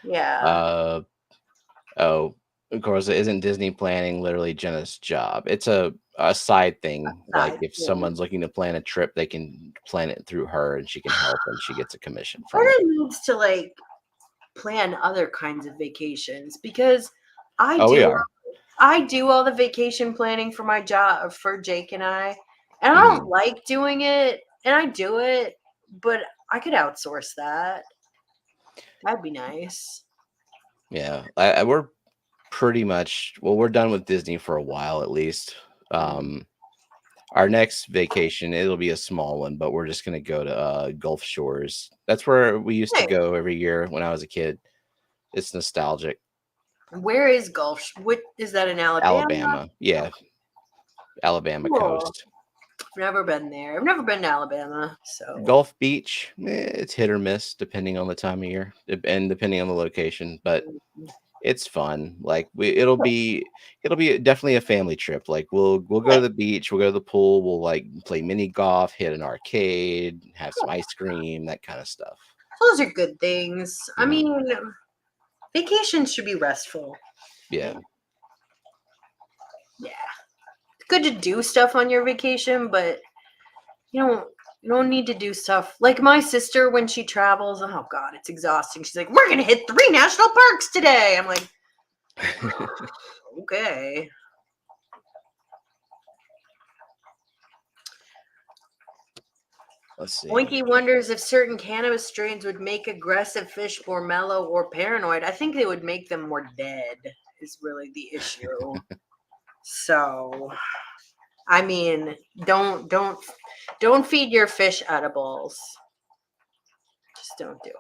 Yeah. Uh oh, of course, isn't Disney planning literally Jenna's job? It's a side thing. Like Side if thing. someone's looking to plan a trip, they can plan it through her, and she can help, and she gets a commission from it. Jenna needs to like plan other kinds of vacations because I Oh, we do are. I do all the vacation planning for my job for Jake and I don't Hmm. like doing it and I do it, but I could outsource that. That'd be nice. Yeah, we're pretty much we're done with Disney for a while at least. Mm. Um, our next vacation, it'll be a small one, but we're just gonna go to Gulf Shores. That's where we used to Hey, go every year when I was a kid. It's nostalgic. where is Gulf? What is that in Alabama? Alabama, yeah, Alabama Cool. coast. I've never been there. I've never been to Alabama, so Gulf Beach, it's hit or miss depending on the time of year and depending on the location, but it's fun. Like it'll be definitely a family trip. Like we'll go to good. the beach, we'll go to the pool, we'll like play mini golf, hit an arcade, have some ice cream, that kind of stuff. Those are good things. I Mhm. mean, vacations should be restful. Yeah. Yeah, it's good to do stuff on your vacation, but you don't you don't need to do stuff like my sister when she travels. Oh God, it's exhausting. She's like, "We're gonna hit 3 national parks today." I'm like, okay. Let's see. Oinky wonders if certain cannabis strains would make aggressive fish more mellow or paranoid. I think they would make them more dead, is really the issue. So, I mean, don't feed your fish edibles. Just don't do it.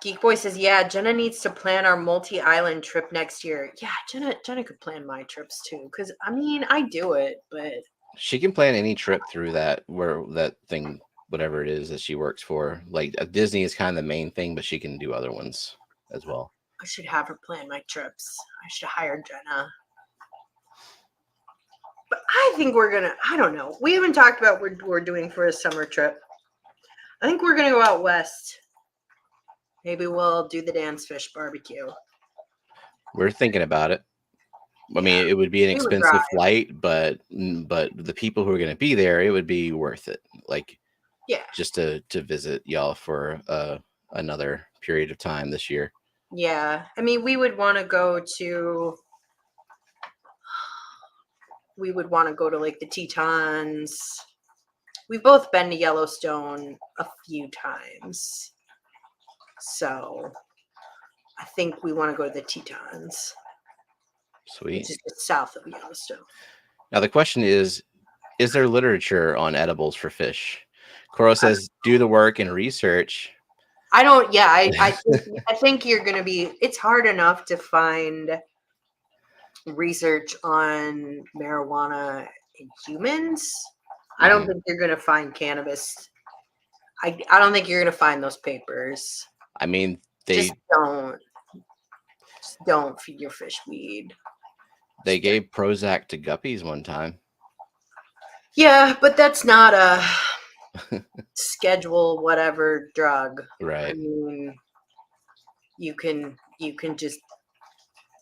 Geek Boy says, "Yeah, Jenna needs to plan our multi-island trip next year." Yeah, Jenna could plan my trips too, because I mean, I do it, but She can plan any trip through that thing, whatever it is that she works for. Like Disney is kind of the main thing, but she can do other ones as well. I should have her plan my trips. I should hire Jenna. But I think we're gonna. I don't know. We haven't talked about what we're doing for a summer trip. I think we're gonna go out west. Maybe we'll do the dance fish barbecue. We're thinking about it. I Yeah, mean, it would be an we would drive. expensive flight, but the people who are going to be there, it would be worth it. Like Yeah, just to visit y'all for another period of time this year. yeah. I mean, we would want to go to. We would want to go to like the Tetons. We've both been to Yellowstone a few times, so I think we want to go to the Tetons, which Sweet. is just south of Yellowstone. Now the question is there literature on edibles for fish? Coral says do the work and research. I don't. Yeah, I think you're gonna be. It's hard enough to find research on marijuana in humans. I don't think you're gonna find cannabis. I don't think you're gonna find those papers. I mean, Just don't feed your fish weed. they gave Prozac to guppies one time. Yeah, but that's not a schedule whatever drug. I Right. mean, you can just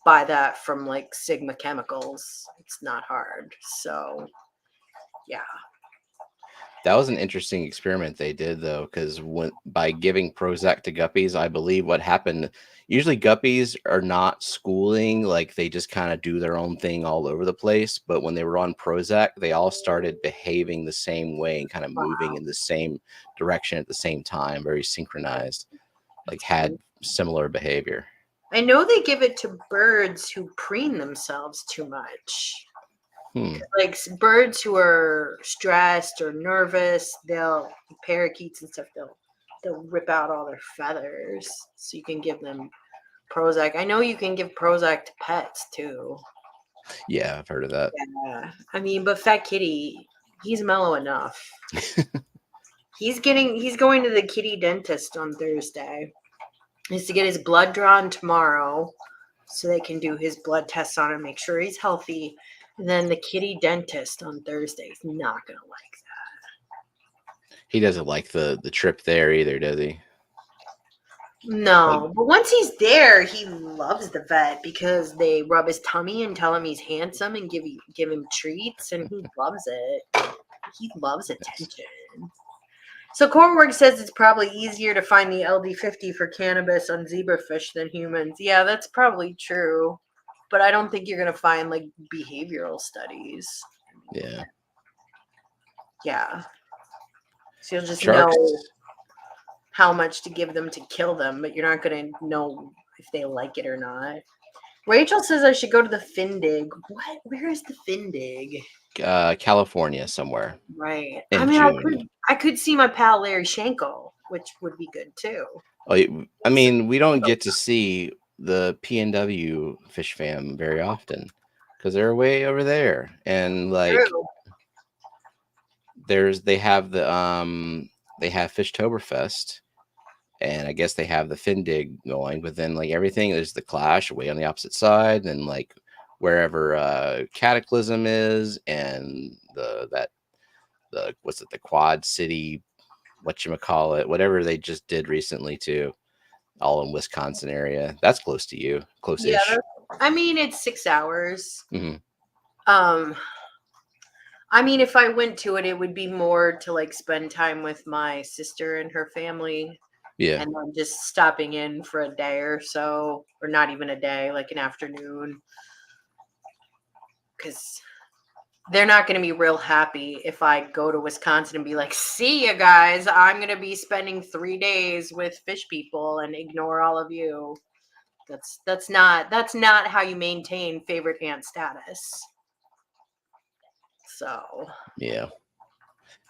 buy that from like Sigma Chemicals. It's not hard. So, yeah. That was an interesting experiment they did, though, because when by giving Prozac to guppies, I believe what happened. Usually, guppies are not schooling; like they just kind of do their own thing all over the place. But when they were on Prozac, they all started behaving the same way and kind of moving in the same direction at the same time, very synchronized. Like had similar behavior. I know they give it to birds who preen themselves too much. Like birds who are stressed or nervous, they'll parakeets and stuff. They'll rip out all their feathers, so you can give them Prozac. I know you can give Prozac to pets too. Yeah, I've heard of that. Yeah, I mean, but Fat Kitty, he's mellow enough. He's going to the kitty dentist on Thursday. He's to get his blood drawn tomorrow, so they can do his blood tests on him, make sure he's healthy. And then the kitty dentist on Thursday is not gonna like that. He doesn't like the trip there either, does he? No, Like, but once he's there, he loves the vet because they rub his tummy and tell him he's handsome and give him treats, and he loves it. He loves attention. So Corework says it's probably easier to find the LD50 for cannabis on zebrafish than humans. Yeah, that's probably true. But I don't think you're going to find like behavioral studies. yeah. Yeah. So you'll just Sharks. know how much to give them to kill them, but you're not going to know if they like it or not. Rachel says I should go to the Findig. What? Where is the Findig? California somewhere. Right. In I mean, June. I could see my pal Larry Schenkel, which would be good too. Oh, I mean, we don't get to see the PNW Fishfam very often because they're way over there, and like True. they have Fishtoberfest, and I guess they have the Findig going, but then like everything is the Clash way on the opposite side, and like wherever Cataclysm is, and the Quad City, whatever they just did recently too, all in Wisconsin area. That's close to you, close-ish. Yeah, I mean it's 6 hours. Mm-hmm. I mean, if I went to it, it would be more to like spend time with my sister and her family. Yeah. And then just stopping in for a day or so, or not even a day, like an afternoon. Because they're not going to be real happy if I go to Wisconsin and be like, see you guys, I'm going to be spending 3 days with fish people and ignore all of you. That's not how you maintain favorite aunt status. So Yeah.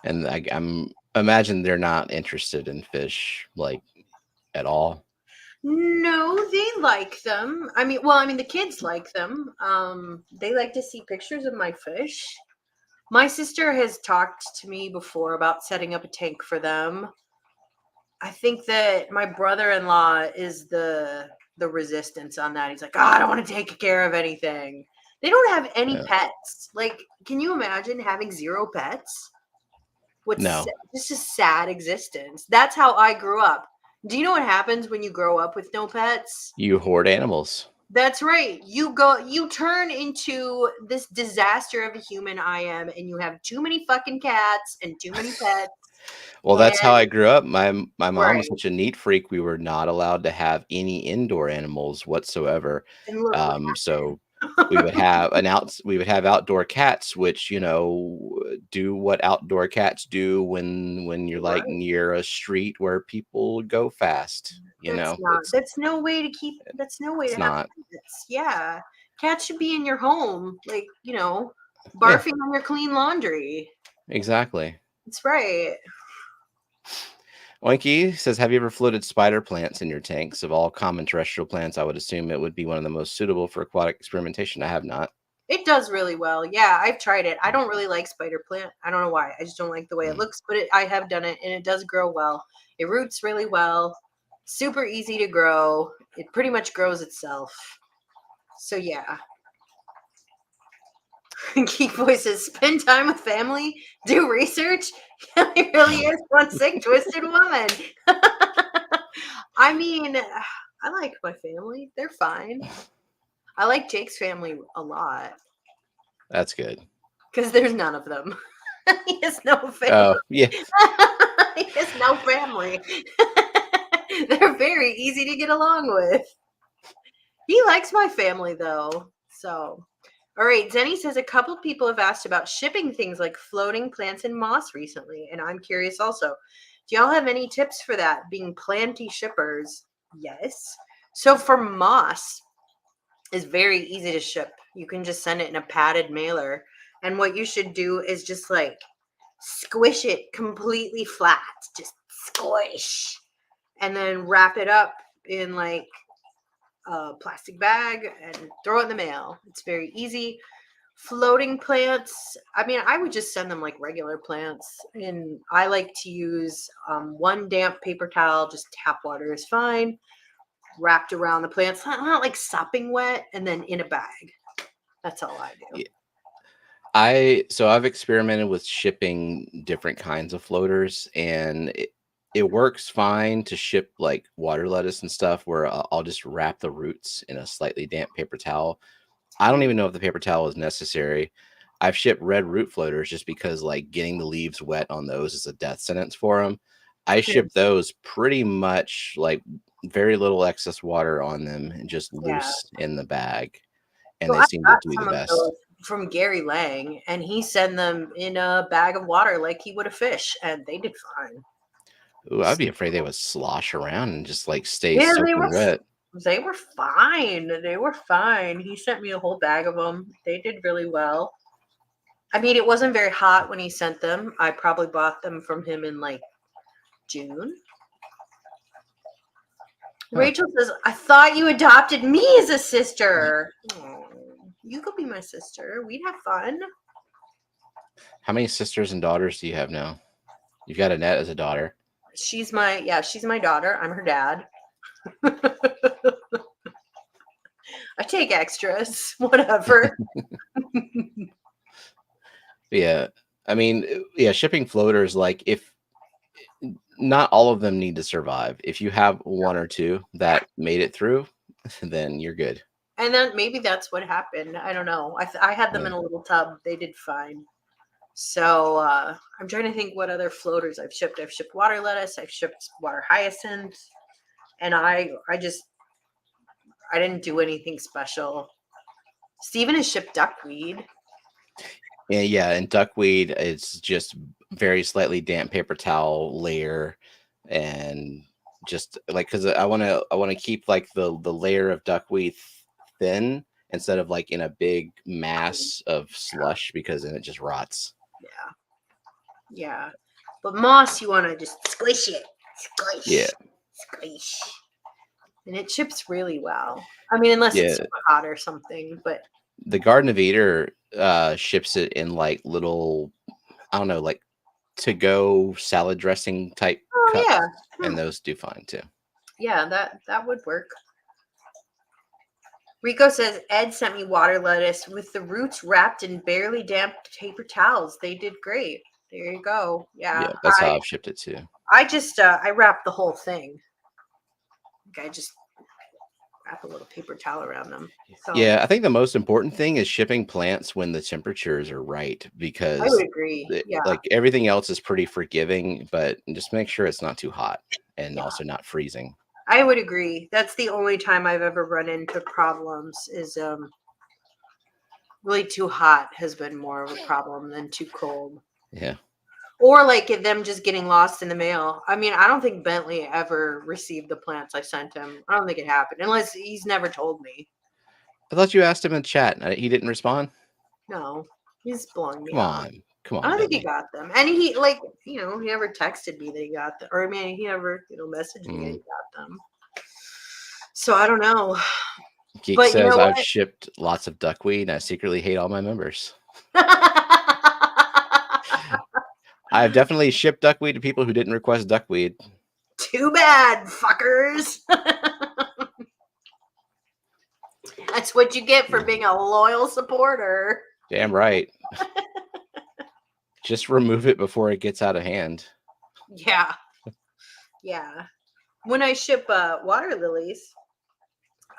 And I'm imagine they're not interested in fish like at all. no, they like them. I mean, the kids like them. They like to see pictures of my fish. My sister has talked to me before about setting up a tank for them. I think that my brother-in-law is the resistance on that. He's like, oh, I don't want to take care of anything. They don't have any Yeah. pets. Like, can you imagine having 0 pets? No, This is sad existence. That's how I grew up. Do you know what happens when you grow up with no pets? you hoard animals. That's right. You turn into this disaster of a human I am, and you have too many fucking cats and too many pets. Well, that's how And I grew up. My mom was right. such a neat freak. We were not allowed to have any indoor animals whatsoever. And look what So happened. we would have outdoor cats, which do what outdoor cats do when you're like Right. near a street where people go fast. That's no way to It's have not. pets. Yeah. Cats should be in your home, like, Yeah, barfing on your clean laundry. exactly. That's right. Oinky says, have you ever floated spider plants in your tanks? Of all common terrestrial plants, I would assume it would be one of the most suitable for aquatic experimentation. I have not. It does really well. Yeah, I've tried it. I don't really like spider plant. I don't know why. I just don't like the way it Mm. looks, but I have done it and it does grow well. It roots really well. Super easy to grow. It pretty much grows itself. So yeah. Geek voices, spend time with family, do research. Kelly really is one sick, twisted woman. I mean, I like my family. They're fine. I like Jake's family a lot That's good. because there's none of them. He has no family. Oh, yeah. He has no family. They're very easy to get along with. He likes my family though. So, all right. Zenny says a couple people have asked about shipping things like floating plants and moss recently, and I'm curious also. Do y'all have any tips for that? Being planty shippers? Yes. So for moss, is very easy to ship. You can just send it in a padded mailer, and what you should do is just like squish it completely flat, just squish, and then wrap it up in like a plastic bag and throw it in the mail. It's very easy. Floating plants, I mean, I would just send them like regular plants, and I like to use one damp paper towel. Just tap water is fine, wrapped around the plants, not like sopping wet, and then in a bag. That's all I do. Yeah. I've experimented with shipping different kinds of floaters, and it works fine to ship like water lettuce and stuff where I'll just wrap the roots in a slightly damp paper towel. I don't even know if the paper towel is necessary. I've shipped red root floaters just because like getting the leaves wet on those is a death sentence for them. I ship those pretty much like very little excess water on them and just Yeah. loose in the bag, and So they I seem to got do the some of those best. from Gary Lang, and he sent them in a bag of water like he would a fish, and they did fine. Ooh, I'd be afraid they would slosh around and just like stay Yeah, soaking wet. they were fine. They were fine. He sent me a whole bag of them. They did really well. I mean, it wasn't very hot when he sent them. I probably bought them from him in like June. Huh. Rachel says, I thought you adopted me as a sister. Oh, you could be my sister. We'd have fun. How many sisters and daughters do you have now? You've got Annette as a daughter. She's my daughter. I'm her dad. I take extras, whatever. Yeah. I mean, yeah, shipping floaters, like if not all of them need to survive. If you have one or two that made it through, then you're good. And then maybe that's what happened. I don't know. I had them Yeah. in a little tub. They did fine. So I'm trying to think what other floaters I've shipped. I've shipped water lettuce. I've shipped water hyacinth, and I didn't do anything special. Steven has shipped duckweed. Yeah, and duckweed is just very slightly damp paper towel layer, and just like because I want to keep like the layer of duckweed thin instead of like in a big mass of slush because then it just rots. Yeah, yeah. But moss, you want to just squish it, Yeah, squish, squish, and it ships really well. I mean, unless it's yeah. super hot or something. But The Garden of Eater ships it in like little, I don't know, like to go salad dressing type oh cups, yeah, and those do fine too. yeah, that would work. Rico says Ed sent me water lettuce with the roots wrapped in barely damp paper towels. They did great. There you go. Yeah, Yeah, that's how I've shipped it too. I just I wrapped the whole thing. I just wrap a little paper towel around them. So Yeah, I think the most important thing is shipping plants when the temperatures are right, I would because agree. Yeah, like everything else is pretty forgiving, but just make sure it's not too hot and yeah. also not freezing. I would agree. That's the only time I've ever run into problems is really too hot has been more of a problem than too cold. Yeah. Or like them just getting lost in the mail. I mean, I don't think Bentley ever received the plants I sent him. I don't think it happened unless he's never told me. I thought you asked him in chat. He didn't respond. No, he's blowing me Come off. on, come I on, don't think he Bentley. got them. And he like, he never texted me that he got them. Or I mean, he never, messaged me that he Mm. got them. So I don't know. Geek But you says know I've what? shipped lots of duckweed and I secretly hate all my members. I've definitely shipped duckweed to people who didn't request duckweed. Too bad, fuckers. That's what you get for being a loyal supporter. Damn right. Just remove it before it gets out of hand. Yeah. Yeah. When I ship water lilies,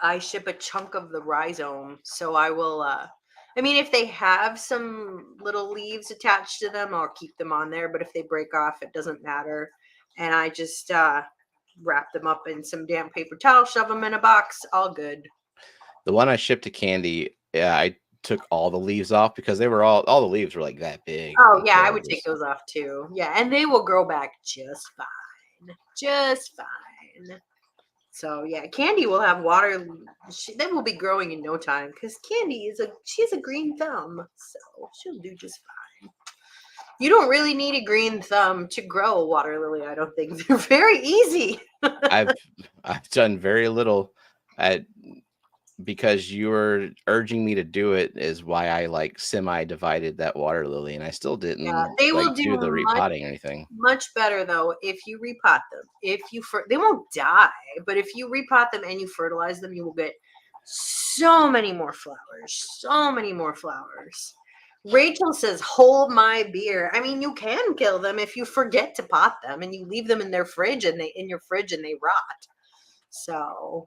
I ship a chunk of the rhizome. So I will I mean if they have some little leaves attached to them, I'll keep them on there, but if they break off, it doesn't matter. And I just wrap them up in some damp paper towel, shove them in a box, all good. The one I shipped to Candy, yeah, I took all the leaves off because they were all the leaves were like that big. Oh And yeah, so I it would take was, those off too. Yeah, and they will grow back just fine. Just fine. So yeah, Candy will have water. They will be growing in no time because Candy she's a green thumb, so she'll do just fine. You don't really need a green thumb to grow a water lily. I don't think they're very easy. I've I've done very little at because you were urging me to do it is why I like semi divided that water lily and I still Yeah, didn't they will like do do the much repotting or anything. much better though if you repot them. If you they won't die, but if you repot them and you fertilize them, you will get so many more flowers. So many more flowers. Rachel says, "Hold my beer." I mean, you can kill them if you forget to pot them and you leave them in their fridge and they in your fridge and they rot. So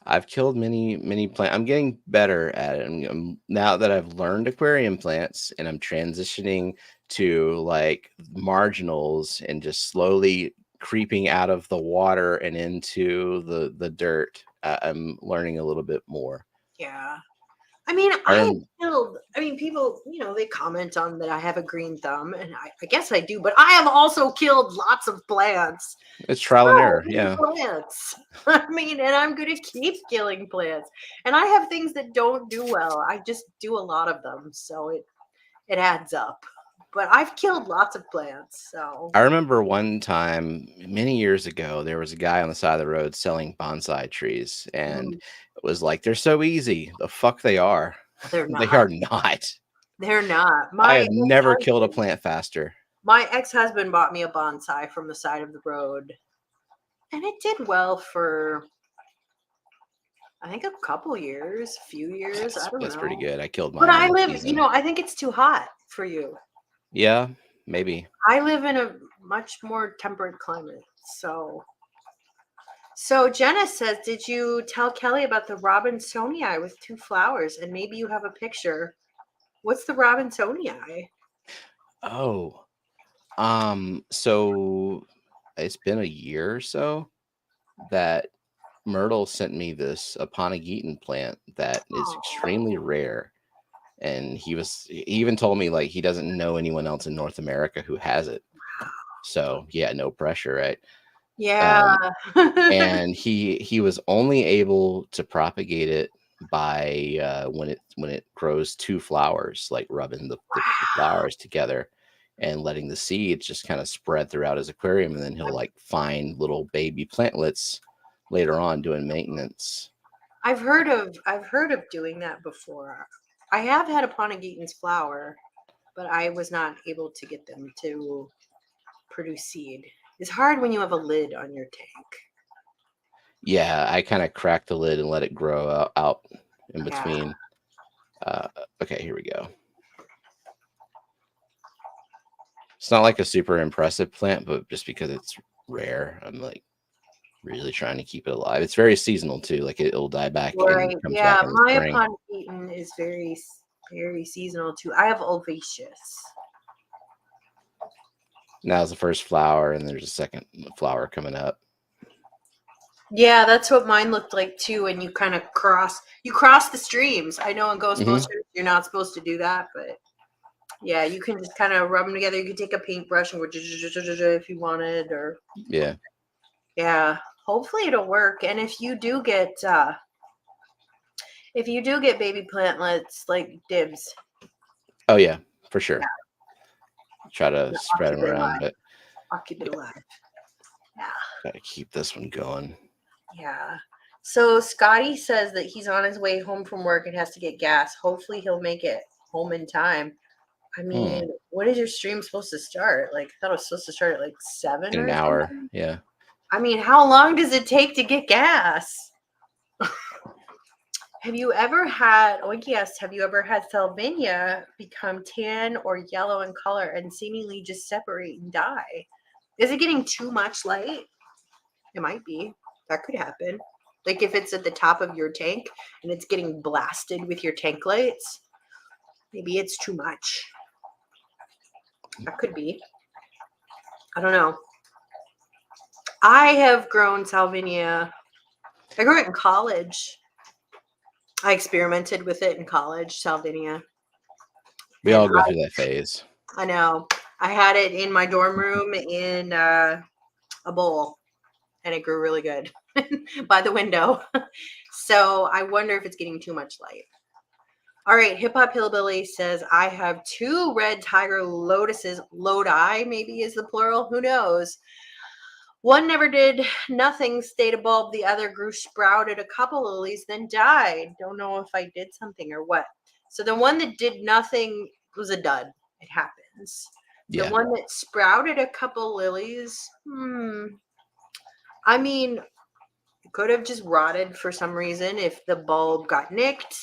I've killed many plants. I'm getting better at it. Now that I've learned aquarium plants and I'm transitioning to like marginals and just slowly creeping out of the water and into the dirt, I'm learning a little bit more. yeah. I mean, I I have rem- killed. I mean, people, they comment on that I have a green thumb, and I guess I do. But I have also killed lots of plants. it's trial and So error. many Yeah. plants. I mean, and I'm going to keep killing plants. And I have things that don't do well. I just do a lot of them, so it adds up. But I've killed lots of plants. So I remember one time many years ago, there was a guy on the side of the road selling bonsai trees, and mm, it was like, they're so easy. The fuck they are. they're They not. are not. They're not. I have never killed a plant faster. My ex-husband bought me a bonsai from the side of the road, and it did well for I think a couple years, few years, I don't That's pretty know. good. I killed But mine I in a live, season. I think it's too hot for you. Yeah, maybe. I live in a much more temperate climate. So Jenna says, did you tell Kelly about the Robinsonii with two flowers? And maybe you have a picture. What's the Robinsonii? Oh, so it's been a year or so that Myrtle sent me this Aponigeton plant that is Oh, extremely rare. And he even told me like he doesn't know anyone else in North America who has it. So yeah, no pressure, right? yeah. Um, and he was only able to propagate it by when it grows two flowers, like rubbing the flowers together and letting the seeds just kind of spread throughout his aquarium, and then he'll like find little baby plantlets later on doing maintenance. I've heard of doing that before. I have had a Pontigeton's flower, but I was not able to get them to produce seed. It's hard when you have a lid on your tank. Yeah, I kind of cracked the lid and let it grow out in Yeah. between. Okay, here we go. It's not like a super impressive plant, but just because it's rare, I'm like really trying to keep it alive. It's very seasonal too. Like it'll die back and Right. comes Yeah. back in the My spring. pond beaten is very seasonal too. I have Ovaceous. Now's the first flower, and there's a second flower coming up. Yeah, that's what mine looked like too. And you kind of cross the streams. I know in Ghost Mm-hmm. Posters you're not supposed to do that, but yeah, you can just kind of rub them together. You can take a paintbrush and go if you wanted, or Yeah. yeah. Hopefully it'll work. And if you do get baby plantlets, like dibs. Oh yeah, for sure. Try to Yeah, spread them around, but I'll keep it alive. Yeah. gotta keep this one going. Yeah. So Scotty says that he's on his way home from work and has to get gas. Hopefully he'll make it home in time. I mean, when is your stream supposed to start? Like, I thought it was supposed to start at like 7 In or an hour. something. Yeah. I mean, how long does it take to get gas? Have you ever had, oh yes, have you ever had salvinia become tan or yellow in color and seemingly just separate and die? Is it getting too much light? It might be. That could happen. Like if it's at the top of your tank and it's getting blasted with your tank lights, maybe it's too much. That could be. I don't know. I have grown salvinia. I grew it in college. I experimented with it in college, salvinia. We And all go through that phase. I know. I had it in my dorm room in a bowl, and it grew really good by the window. So I wonder if it's getting too much light. All right, Hip Hop Hillbilly says, I have 2 red tiger lotuses. Lodi, maybe is the plural. Who knows? One never did nothing, stayed a bulb. The other grew, sprouted a couple lilies, then died. Don't know if I did something or what. So the one that did nothing was a dud. It happens. The Yeah. one that sprouted a couple lilies, I mean, it could have just rotted for some reason if the bulb got nicked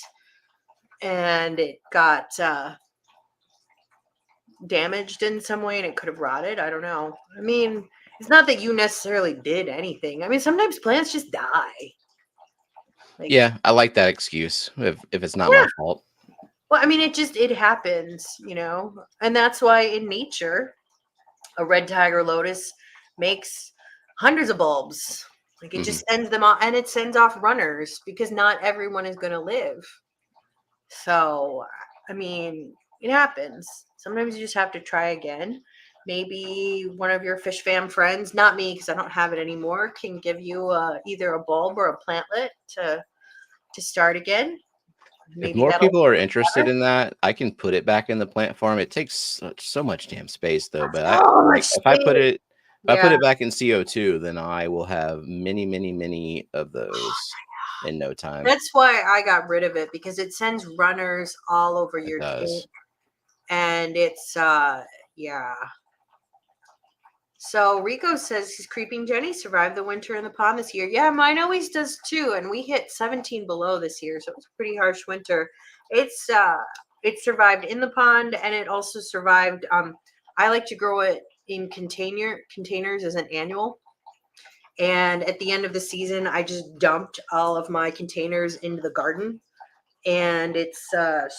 and it got damaged in some way and it could have rotted. I don't know. I mean, it's not that you necessarily did anything. I mean, sometimes plants just die. Like, Yeah, I like that excuse if it's not yeah. my fault. Well, I mean, it happens, you know, and that's why in nature, a red tiger lotus makes hundreds of bulbs. Like it just sends them off, and it sends off runners because not everyone is going to live. So, I mean, it happens. Sometimes you just have to try again. Maybe one of your Fishfam friends, not me because I don't have it anymore, can give you either a bulb or a plantlet to start again. If Maybe more that'll people are interested better. in that, I can put it back in the plant farm. It takes so much damn space though. But I So much like if I put space. it Yeah, back in CO2, then I will have many, many, many of those in no time. that's why I got rid of it because it sends runners all over It your tank, does. and it's yeah. So Rico says his creeping Jenny survived the winter in the pond this year. Yeah, mine always does too, and we hit 17 below this year, so it was a pretty harsh winter. It's it survived in the pond, and it also survived. I like to grow it in containers as an annual, and at the end of the season, I just dumped all of my containers into the garden, and it's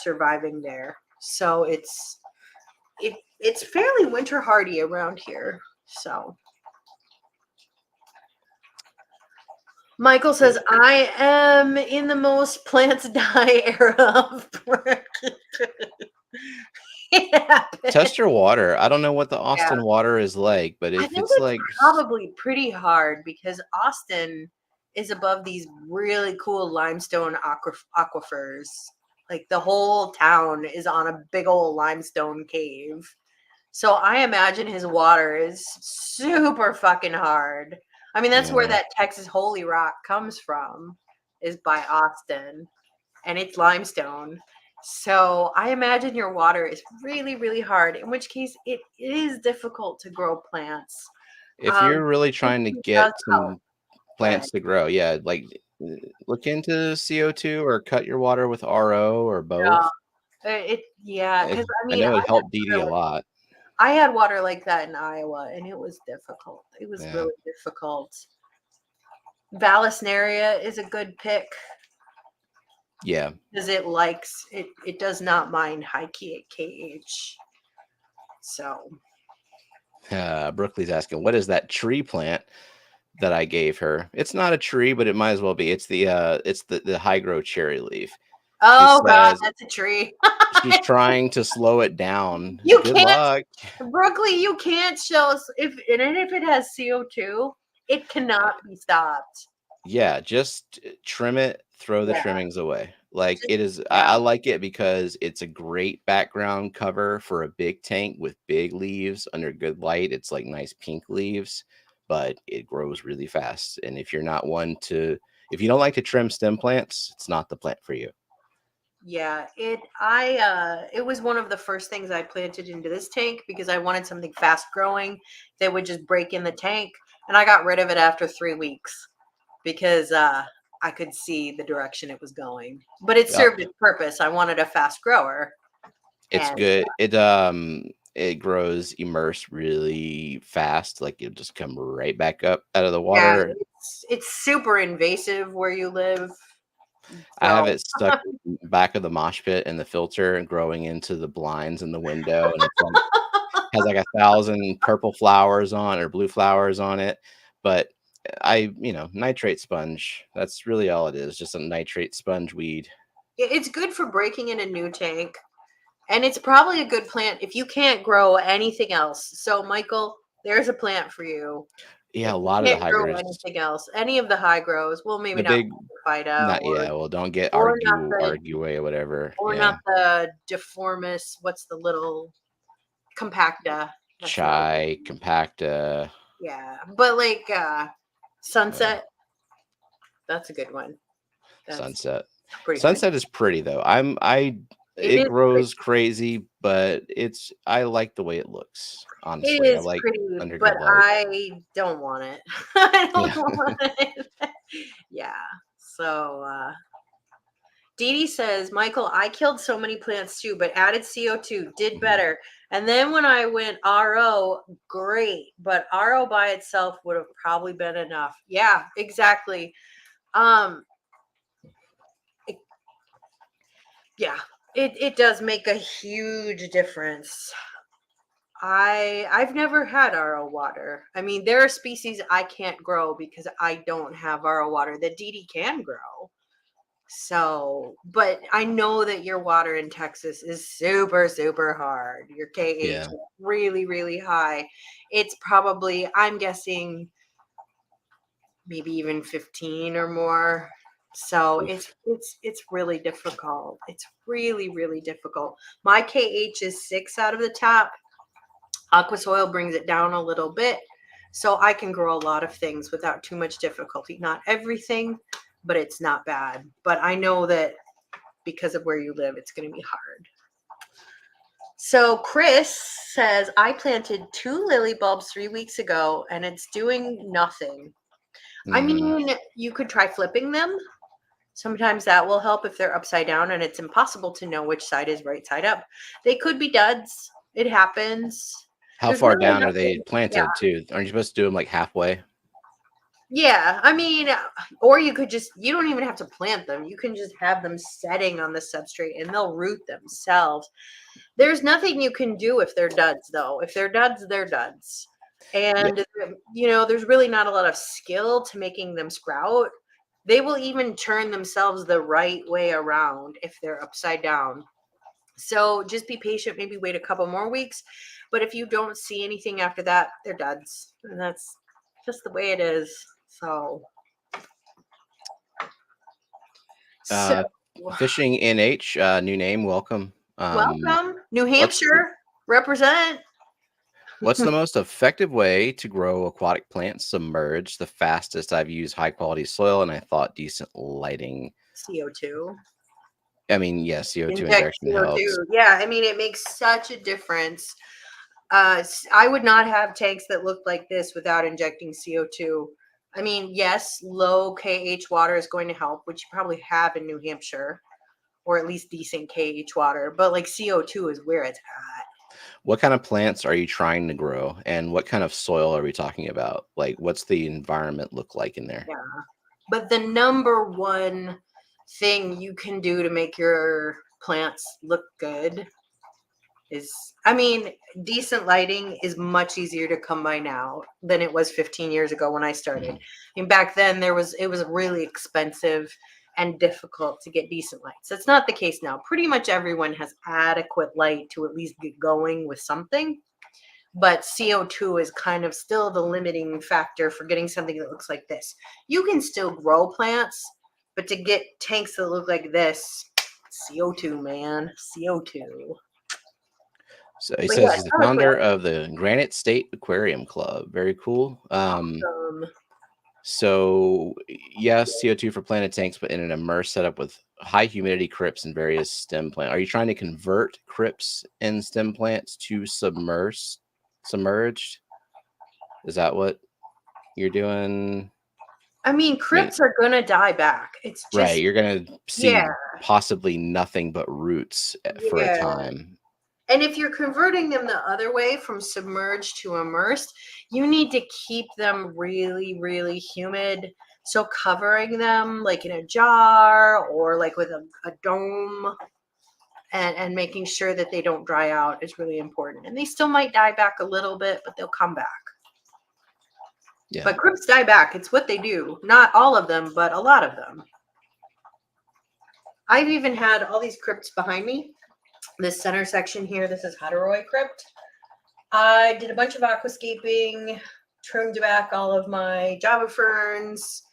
surviving there. So it's fairly winter hardy around here. So Michael says, I am in the most plants die era of yeah. Test your water. I don't know what the Yeah. Austin water is like, but I if think it's it's like probably pretty hard because Austin is above these really cool limestone aquifers. Like the whole town is on a big old limestone cave. So I imagine his water is super fucking hard. I mean, that's where yeah, that Texas Holy Rock comes from, is by Austin, and it's limestone. So I imagine your water is really, really hard, in which case it is difficult to grow plants. if you're really trying to It does get help. but plants to grow. Yeah, like look into CO2 or cut your water with RO or both. yeah, I because I I mean, know it helped Dee Dee a lot. I had water like that in Iowa, and it was difficult. It was Yeah. really difficult. Vallisneria is a good pick Yeah. because it likes it. It does not mind high KH. So Brooklyn's asking, what is that tree plant that I gave her? It's not a tree, but it might as well be. It's the high grow cherry leaf. She oh god, says that's a tree. she's trying to slow it down. You Good can't, luck. Brooklyn. You can't show us if it has CO2, it cannot be stopped. Yeah, just trim it, throw the Yeah, trimmings away. Like just it is, yeah, I like it because it's a great background cover for a big tank with big leaves under good light. It's like nice pink leaves, but it grows really fast. And if you're not one to, if you don't like to trim stem plants, it's not the plant for you. yeah. It was one of the first things I planted into this tank because I wanted something fast growing that would just break in the tank, and I got rid of it after 3 weeks because I could see the direction it was going. But it Yep. served its purpose. I wanted a fast grower, It's and good. It grows immersed really fast. Like it'll just come right back up out of the yeah, water. it's super invasive where you live. I have So it stuck in the back of the mosh pit and the filter and growing into the blinds in the window, and it's like has like 1,000 purple flowers on or blue flowers on it. But nitrate sponge. That's really all it is, just a nitrate sponge weed. it's good for breaking in a new tank. And it's probably a good plant if you can't grow anything else. So, Michael, there's a plant for you. Yeah, If a you lot of the can't high grow growers, anything else, any of the high grows, well, maybe the not big, Phyta not yeah. Well, don't get or not the argue away, whatever. or Yeah, not the deformis. What's the little compacta? That's not a good chai, one. compacta, Yeah, but like sunset, that's a good one. That's sunset. pretty fun. Sunset is pretty though. I It it is pretty. grows crazy, but I like the way it looks. It Honestly, I is like pretty, under but good light. I don't want it. I don't Yeah. want it. Yeah. So Dee Dee says, Michael, I killed so many plants too, but added CO2, did Mhm. better. And then when I went RO, great. But RO by itself would have probably been enough. Yeah, exactly. Um, it, yeah, it does make a huge difference. I've never had RO water. I mean, there are species I can't grow because I don't have RO water that Dee Dee can grow. So, but I know that your water in Texas is super, super hard. Your KH Yeah. is really, really high. It's probably, I'm guessing, maybe even 15 or more. So Oof. it's really difficult. It's really, really difficult. My KH is 6 out of the top. Aqua soil brings it down a little bit. So I can grow a lot of things without too much difficulty. Not everything, but it's not bad. But I know that because of where you live, it's going to be hard. So Chris says, I planted 2 lily bulbs 3 weeks ago and it's doing nothing. I Mhm. mean, you could try flipping them. Sometimes that will help if they're upside down and it's impossible to know which side is right side up. They could be duds. It happens. How There's far really down are they nothing. Yeah. planted too? Aren't you supposed to do them like halfway? Yeah, I mean, or you could just, you don't even have to plant them. You can just have them setting on the substrate and they'll root themselves. There's nothing you can do if they're duds, though. If they're duds, they're duds. Yeah. And, there's really not a lot of skill to making them sprout. They will even turn themselves the right way around if they're upside down. So just be patient, maybe wait a couple more weeks. But if you don't see anything after that, they're duds. And that's just the way it is. So, so Uh, Fishing NH, new name, welcome. welcome, New What's Hampshire, represent. what's the most effective way to grow aquatic plants submerged? The fastest. I've used high quality soil and I thought decent lighting. CO2. I mean, yes, CO2 Inject injection helps. CO2. Yeah, I mean, it makes such a difference. I would not have tanks that looked like this without injecting CO2. I mean, yes, low KH water is going to help, which you probably have in New Hampshire, or at least decent KH water. But like CO2 is where it's at. What kind of plants are you trying to grow, and what kind of soil are we talking about? Like, what's the environment look like in there? Yeah. But the number one thing you can do to make your plants look good is, I mean, decent lighting is much easier to come by now than it was 15 years ago when I started. Mhm. I mean, back then it was really expensive and difficult to get decent lights. That's not the case now. Pretty much everyone has adequate light to at least get going with something. But CO2 is kind of still the limiting factor for getting something that looks like this. You can still grow plants, but to get tanks that look like this, CO2, man, CO2. So he But yeah, says he's the summer founder plants. of the Granite State Aquarium Club. Very cool. Awesome. So yes, CO2 for planted tanks, but in an immersed setup with high humidity crypts and various stem plant. Are you trying to convert crypts and stem plants to submerged? Is that what you're doing? I mean, I mean, crypts are gonna die back. It's right. just, You're gonna yeah, see possibly nothing but roots for a yeah. time. And if you're converting them the other way from submerged to immersed, you need to keep them really, really humid. So covering them like in a jar or like with a dome and making sure that they don't dry out is really important. And they still might die back a little bit, but they'll come back. Yeah. But crypts die back. It's what they do. Not all of them, but a lot of them. I've even had all these crypts behind me. This center section here, this is Hatteroi crypt. I did a bunch of aquascaping, trimmed back all of my Java ferns,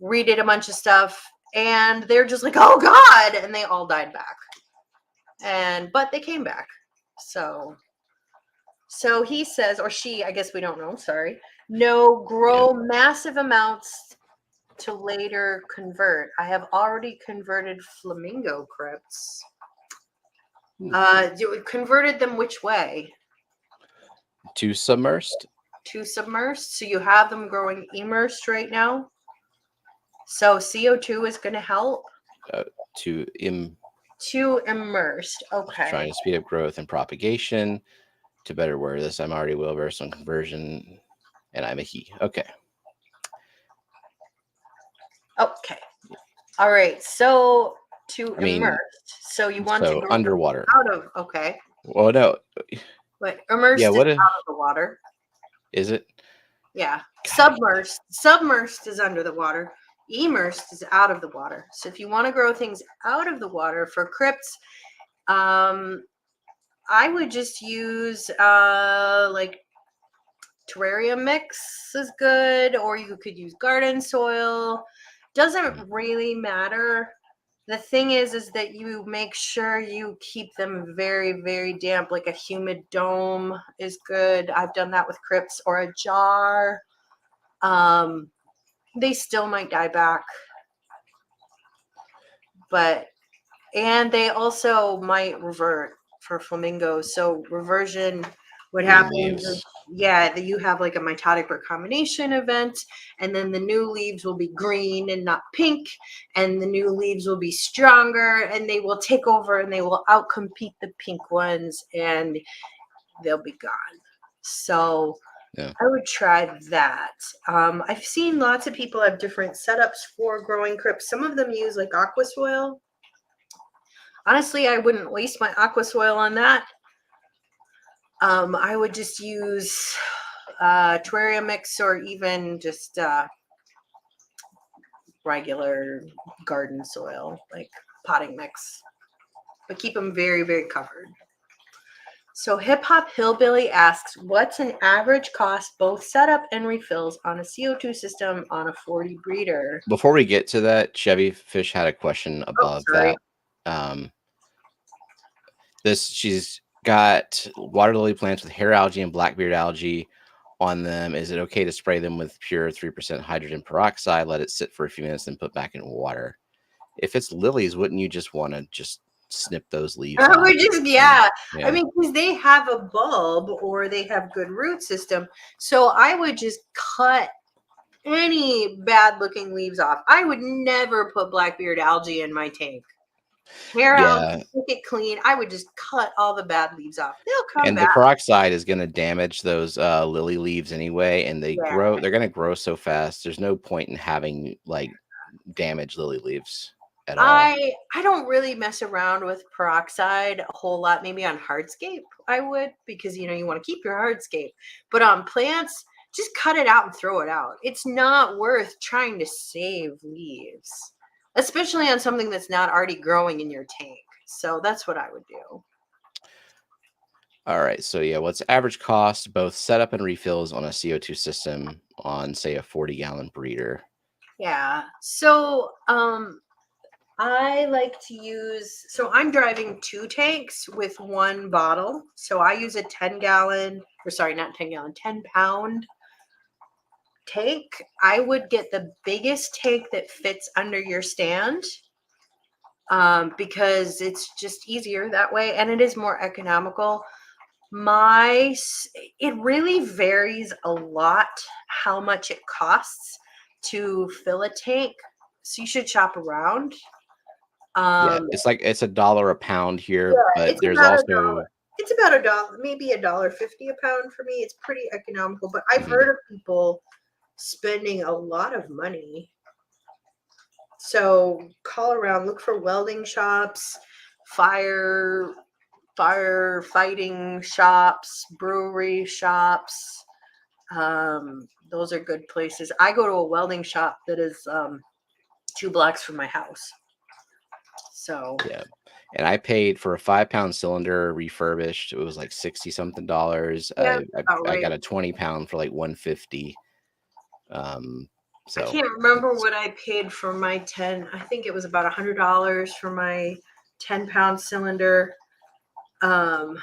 redid a bunch of stuff, and they're just like, oh God, and they all died back. But they came back. So he says, or she, I guess we don't know, sorry. No, grow massive amounts to later convert. I have already converted flamingo crypts. You converted them which way? To submersed? To submersed. So you have them growing immersed right now. So CO2 is going to help. To immersed. Okay. trying to speed up growth and propagation. To better word this, I'm already well versed on conversion, and I'm a he. Okay. Okay. All right. So to I mean, immersed. So you want to so grow underwater. out of. Okay. Well, no. But immersed Yeah. is What out of the water. is it? Yeah. God. Submersed is under the water. Immersed is out of the water. So if you want to grow things out of the water for crypts, I would just use like terrarium mix is good, or you could use garden soil. Doesn't really matter. The thing is that you make sure you keep them very, very damp. Like a humid dome is good. I've done that with crypts, or a jar. They still might die back, and they also might revert for flamingos. So reversion, what Green happens is, leaves. that you have like a mitotic recombination event, and then the new leaves will be green and not pink, and the new leaves will be stronger, and they will take over and they will outcompete the pink ones, and they'll be gone. So Yeah. I would try that. I've seen lots of people have different setups for growing crypts. Some of them use like aqua soil. Honestly, I wouldn't waste my aqua soil on that. I would just use terrarium mix, or even just regular garden soil, like potting mix. But keep them very, very covered. So Hip Hop Hillbilly asks, what's an average cost, both setup and refills, on a CO2 system on a 40 breeder? Before we get to that, Chevy Fish had a question Oh, above sorry. that. She's got water lily plants with hair algae and blackbeard algae on them. Is it okay to spray them with pure 3% hydrogen peroxide, let it sit for a few minutes, then put back in water? If it's lilies, wouldn't you just want to just snip those leaves I off? would just, Yeah. I mean, because they have a bulb or they have good root system. So I would just cut any bad looking leaves off. I would never put blackbeard algae in my tank. Hair algae, Yeah, make it clean. I would just cut all the bad leaves off. They'll come and the back. peroxide is going to damage those lily leaves anyway, and Yeah. they're going to grow so fast. There's no point in having like damaged lily leaves at all. I don't really mess around with peroxide a whole lot. Maybe on hardscape I would, because you want to keep your hardscape. But on plants, just cut it out and throw it out. It's not worth trying to save leaves, especially on something that's not already growing in your tank. So that's what I would do. All right, so yeah, what's average cost both setup and refills on a CO2 system on say a 40-gallon breeder? Yeah. So I like to use, so I'm driving 2 tanks with 1 bottle. So I use a 10-gallon, or sorry, not 10-gallon, 10-pound tank. I would get the biggest tank that fits under your stand, because it's just easier that way and it is more economical. It really varies a lot how much it costs to fill a tank. So you should shop around. Yeah, Um, it's $1 a pound here, Yeah, but it's there's about $1. also It's about $1, maybe $1.50 a pound for me. It's pretty economical, but I've mhm, heard of people spending a lot of money. So call around, look for welding shops, fire firefighting shops, brewery shops. Those are good places. I go to a welding shop that is 2 blocks from my house. So yeah. And I paid for a 5-pound cylinder refurbished. It was like 60 something dollars. yeah, about I right. got a 20-pound for like 150. I So can't remember what I paid for my 10. I think it was about $100 for my 10-pound cylinder. Um,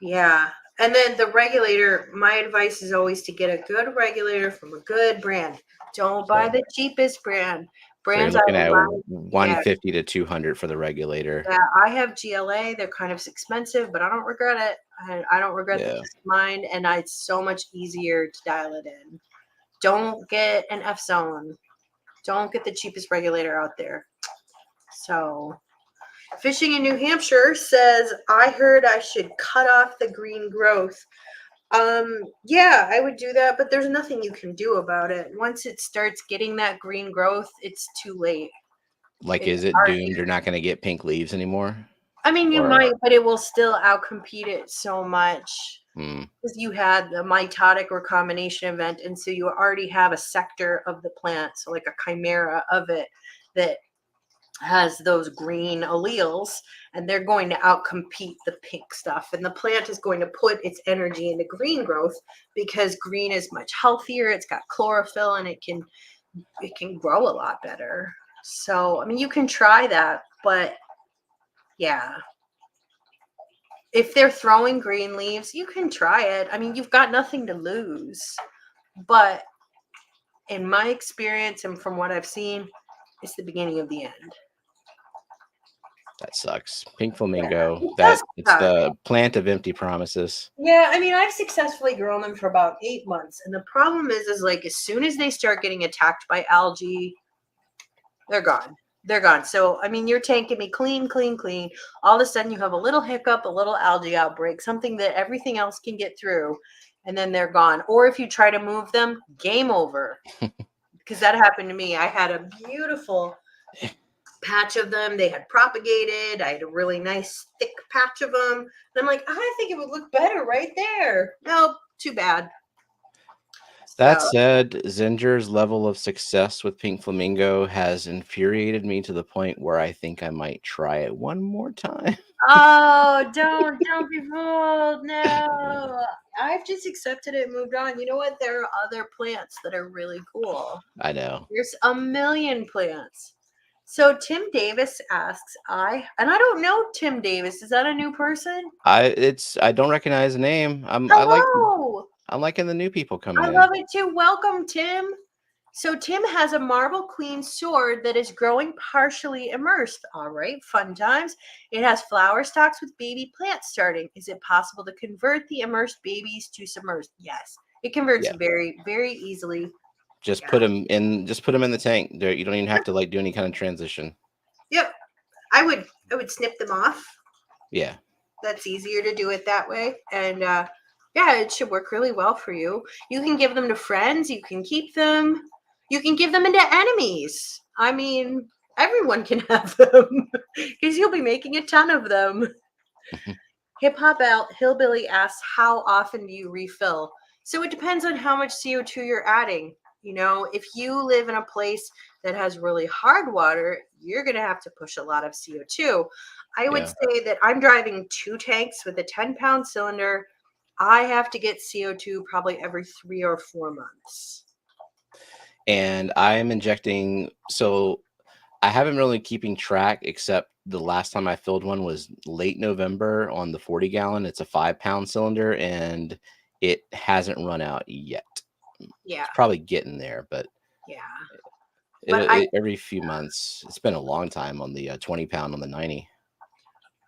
yeah. And then the regulator, my advice is always to get a good regulator from a good brand. Don't buy yeah. the cheapest brand. So you're Brands I looking at like, yeah, 150 to 200 for the regulator. yeah. I have GLA. They're kind of expensive, but I don't regret it. I don't regret the Yeah. peace of mind, and it's so much easier to dial it in. Don't get an F zone. Don't get the cheapest regulator out there. So, Fishing in New Hampshire says, I heard I should cut off the green growth. Yeah, I would do that, but there's nothing you can do about it. Once it starts getting that green growth, it's too late. Like, It's is it doomed? You're not going to get pink leaves anymore? I mean, you Or, might, but it will still outcompete it so much hmm, because you had the mitotic recombination event, and so you already have a sector of the plant, so like a chimera of it that has those green alleles, and they're going to outcompete the pink stuff, and the plant is going to put its energy into green growth because green is much healthier. It's got chlorophyll and it can grow a lot better. So I mean, you can try that, but yeah, if they're throwing green leaves, you can try it. I mean, you've got nothing to lose, but in my experience and from what I've seen, it's the beginning of the end. that sucks. Pink Yeah, flamingo. it does It's suck. the plant of empty promises. Yeah, I mean, I've successfully grown them for about 8 months, and the problem is like as soon as they start getting attacked by algae, they're gone. They're gone. So I mean, your tank can be clean, clean, clean. All of a sudden, you have a little hiccup, a little algae outbreak, something that everything else can get through, and then they're gone. Or if you try to move them, game over. Because that happened to me. I had a beautiful patch of them. They had propagated. I had a really nice thick patch of them. And I'm like, I think it would look better right there. Nope, too bad. That So, said, Zinger's level of success with pink flamingo has infuriated me to the point where I think I might try it one more time. oh, don't be fooled. No, I've just accepted it and moved on. You know what? There are other plants that are really cool. I know. There's a million plants. So Tim Davis asks, and I don't know Tim Davis. Is that a new person? I don't recognize the name. Hello. I'm liking the new people coming I in. love it too. Welcome, Tim. So Tim has a marble queen sword that is growing partially immersed. All right, fun times. It has flower stalks with baby plants starting. Is it possible to convert the immersed babies to submerged? Yes. It converts Yeah. very, very easily. Just Yeah. put them in. Just put them in the tank. There, you don't even have to like do any kind of transition. Yep. I would snip them off. Yeah. That's easier to do it that way. And yeah, it should work really well for you. You can give them to friends. You can keep them. You can give them into enemies. I mean, everyone can have them because you'll be making a ton of them. Hip Hop Out Hillbilly asks, how often do you refill? So it depends on how much CO2 you're adding. You know, if you live in a place that has really hard water, you're going to have to push a lot of CO2. I would Yeah. say that I'm driving 2 tanks with a 10-pound cylinder. I have to get CO2 probably every 3 or 4 months. And I'm injecting. So I haven't really keeping track, except the last time I filled one was late November on the 40-gallon. It's a 5-pound cylinder, and it hasn't run out yet. Yeah. It's probably getting there, but Yeah. every few months. It's been a long time on the 20-pound on the 90.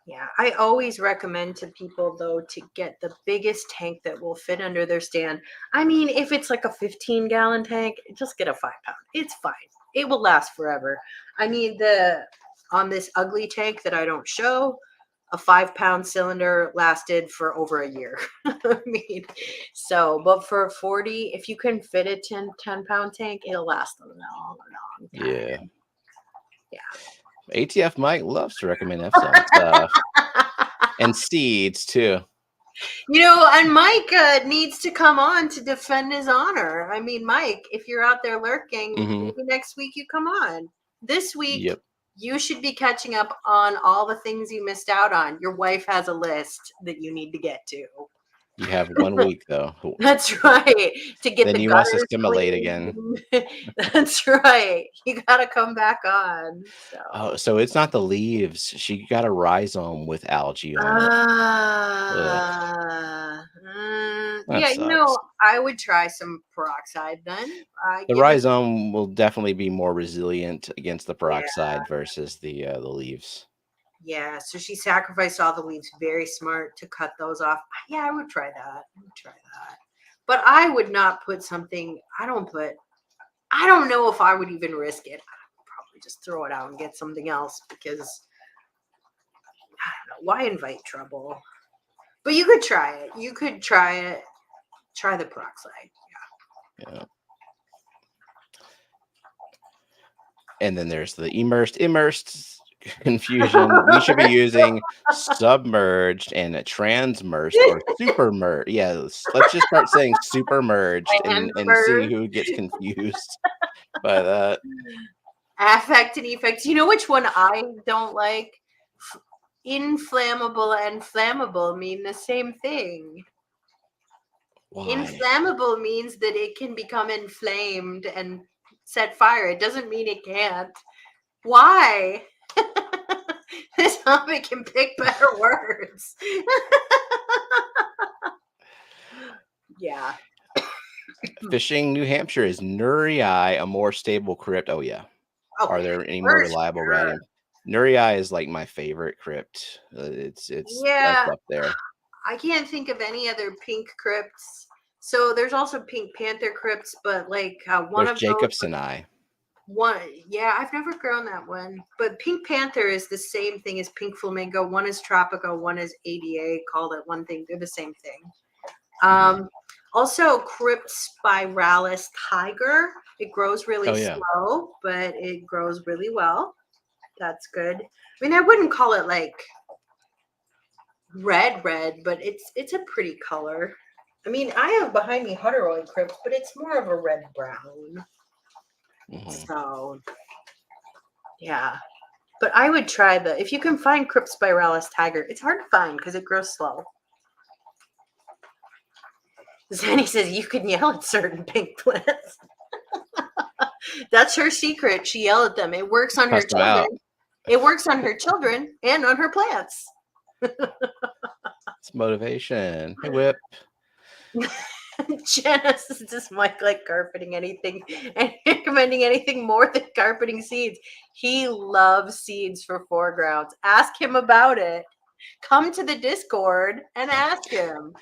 Yeah, I always recommend to people though to get the biggest tank that will fit under their stand. I mean, if it's like a 15-gallon tank, just get a 5-pound. It's fine. It will last forever. I mean, the on this ugly tank that I don't show, a 5-pound cylinder lasted for over a year. I mean, so, but for 40, if you can fit a 10-pound tank, it'll last a long, long time. Yeah. Yeah. ATF Mike loves to recommend Epsom stuff and seeds too. You know, and Mike needs to come on to defend his honor. I mean, Mike, if you're out there lurking, maybe next week you come on. This week, Yep. you should be catching up on all the things you missed out on. Your wife has a list that you need to get to. You have 1 week though. That's right. To get Then the you must gutters assimilate clean. again. That's right. You got to come back on. So. Oh, so it's not the leaves. She got a rhizome with algae on it. Ugh, that Yeah, you know, sucks. I would try some peroxide then. The Give it, rhizome will definitely be more resilient against the yeah, peroxide versus the leaves. yeah. So she sacrificed all the leaves. Very smart to cut those off. Yeah, I would try that. I would try that. But I would not put something. I don't know if I would even risk it. I would probably just throw it out and get something else because I don't know. Why invite trouble? But you could try it. You could try it. Try the peroxide. Yeah. And then there's the immersed confusion. We should be using submerged and transmersed or supermerged. Yeah, let's just start saying supermerged and see who gets confused by that. Affect and effects. You know which one I don't like? Inflammable and flammable mean the same thing. Why? Inflammable means that it can become inflamed and set fire. It doesn't mean it can't. Why? This topic can pick better words. Yeah. Fishing New Hampshire, is Nurii a more stable crypt? Oh yeah. Oh, Are there any more reliable sure. writing? Nurii is like my favorite crypt. It's Yeah. that's up there. I can't think of any other pink crypts. So there's also Pink Panther crypts, but like one There's of Jacobson Eye. yeah, I've never grown that one. But Pink Panther is the same thing as Pink Flamingo. One is Tropica, one is ADA. Called it one thing. They're the same thing. Also, Crypt spiralis tiger. It grows really slow, but it grows really well. That's good. I mean, I wouldn't call it like red, but it's a pretty color. I mean, I have behind me Hutteroid crypts, but it's more of a red brown. So, yeah. But I would try if you can find Crypt spiralis tiger. It's hard to find because it grows slow. Zanny says you can yell at certain pink plants. That's her secret. She yelled at them. It works on her children. It works on her children and on her plants. It's motivation. Hey, Whip. Janice, does Mike like carpeting anything and recommending anything more than carpeting seeds? He loves seeds for foregrounds. Ask him about it. come to the Discord and ask him.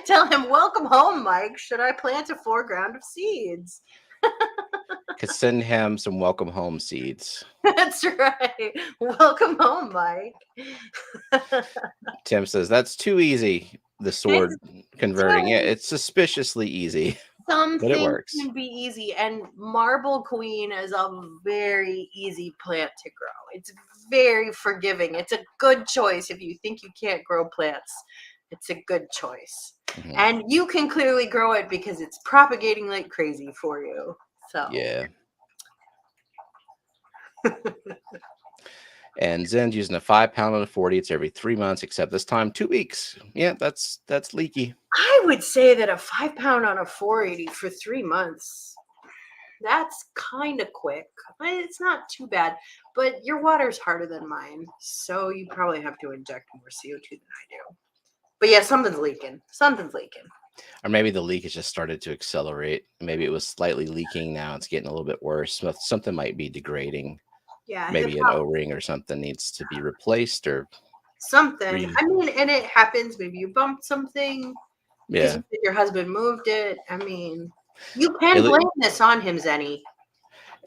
Tell him, welcome home, Mike. Should I plant a foreground of seeds? Could send him some welcome home seeds. That's right. Welcome home, Mike. Tim says that's too easy. The sword converting it. It's suspiciously easy. Some but it things works. can be easy, and Marble Queen is a very easy plant to grow. It's very forgiving. It's a good choice if you think you can't grow plants. It's a good choice. Mm-hmm. And you can clearly grow it because it's propagating like crazy for you. So yeah. And Zen's using a 5-pound and a 40. It's every 3 months, except this time 2 weeks. Yeah, that's leaky. I would say that a 5-pound on a 480 for 3 months, that's kind of quick. It's not too bad, but your water's harder than mine, so you probably have to inject more CO2 than I do. But yeah, something's leaking. Or maybe the leak has just started to accelerate. Maybe it was slightly leaking. Now it's getting a little bit worse. Something might be degrading. Yeah. Maybe an O-ring or something needs to be replaced or something. I mean, and it happens. Maybe you bumped something. Yeah. Your husband moved it. I mean, you can blame this on him, Zenny.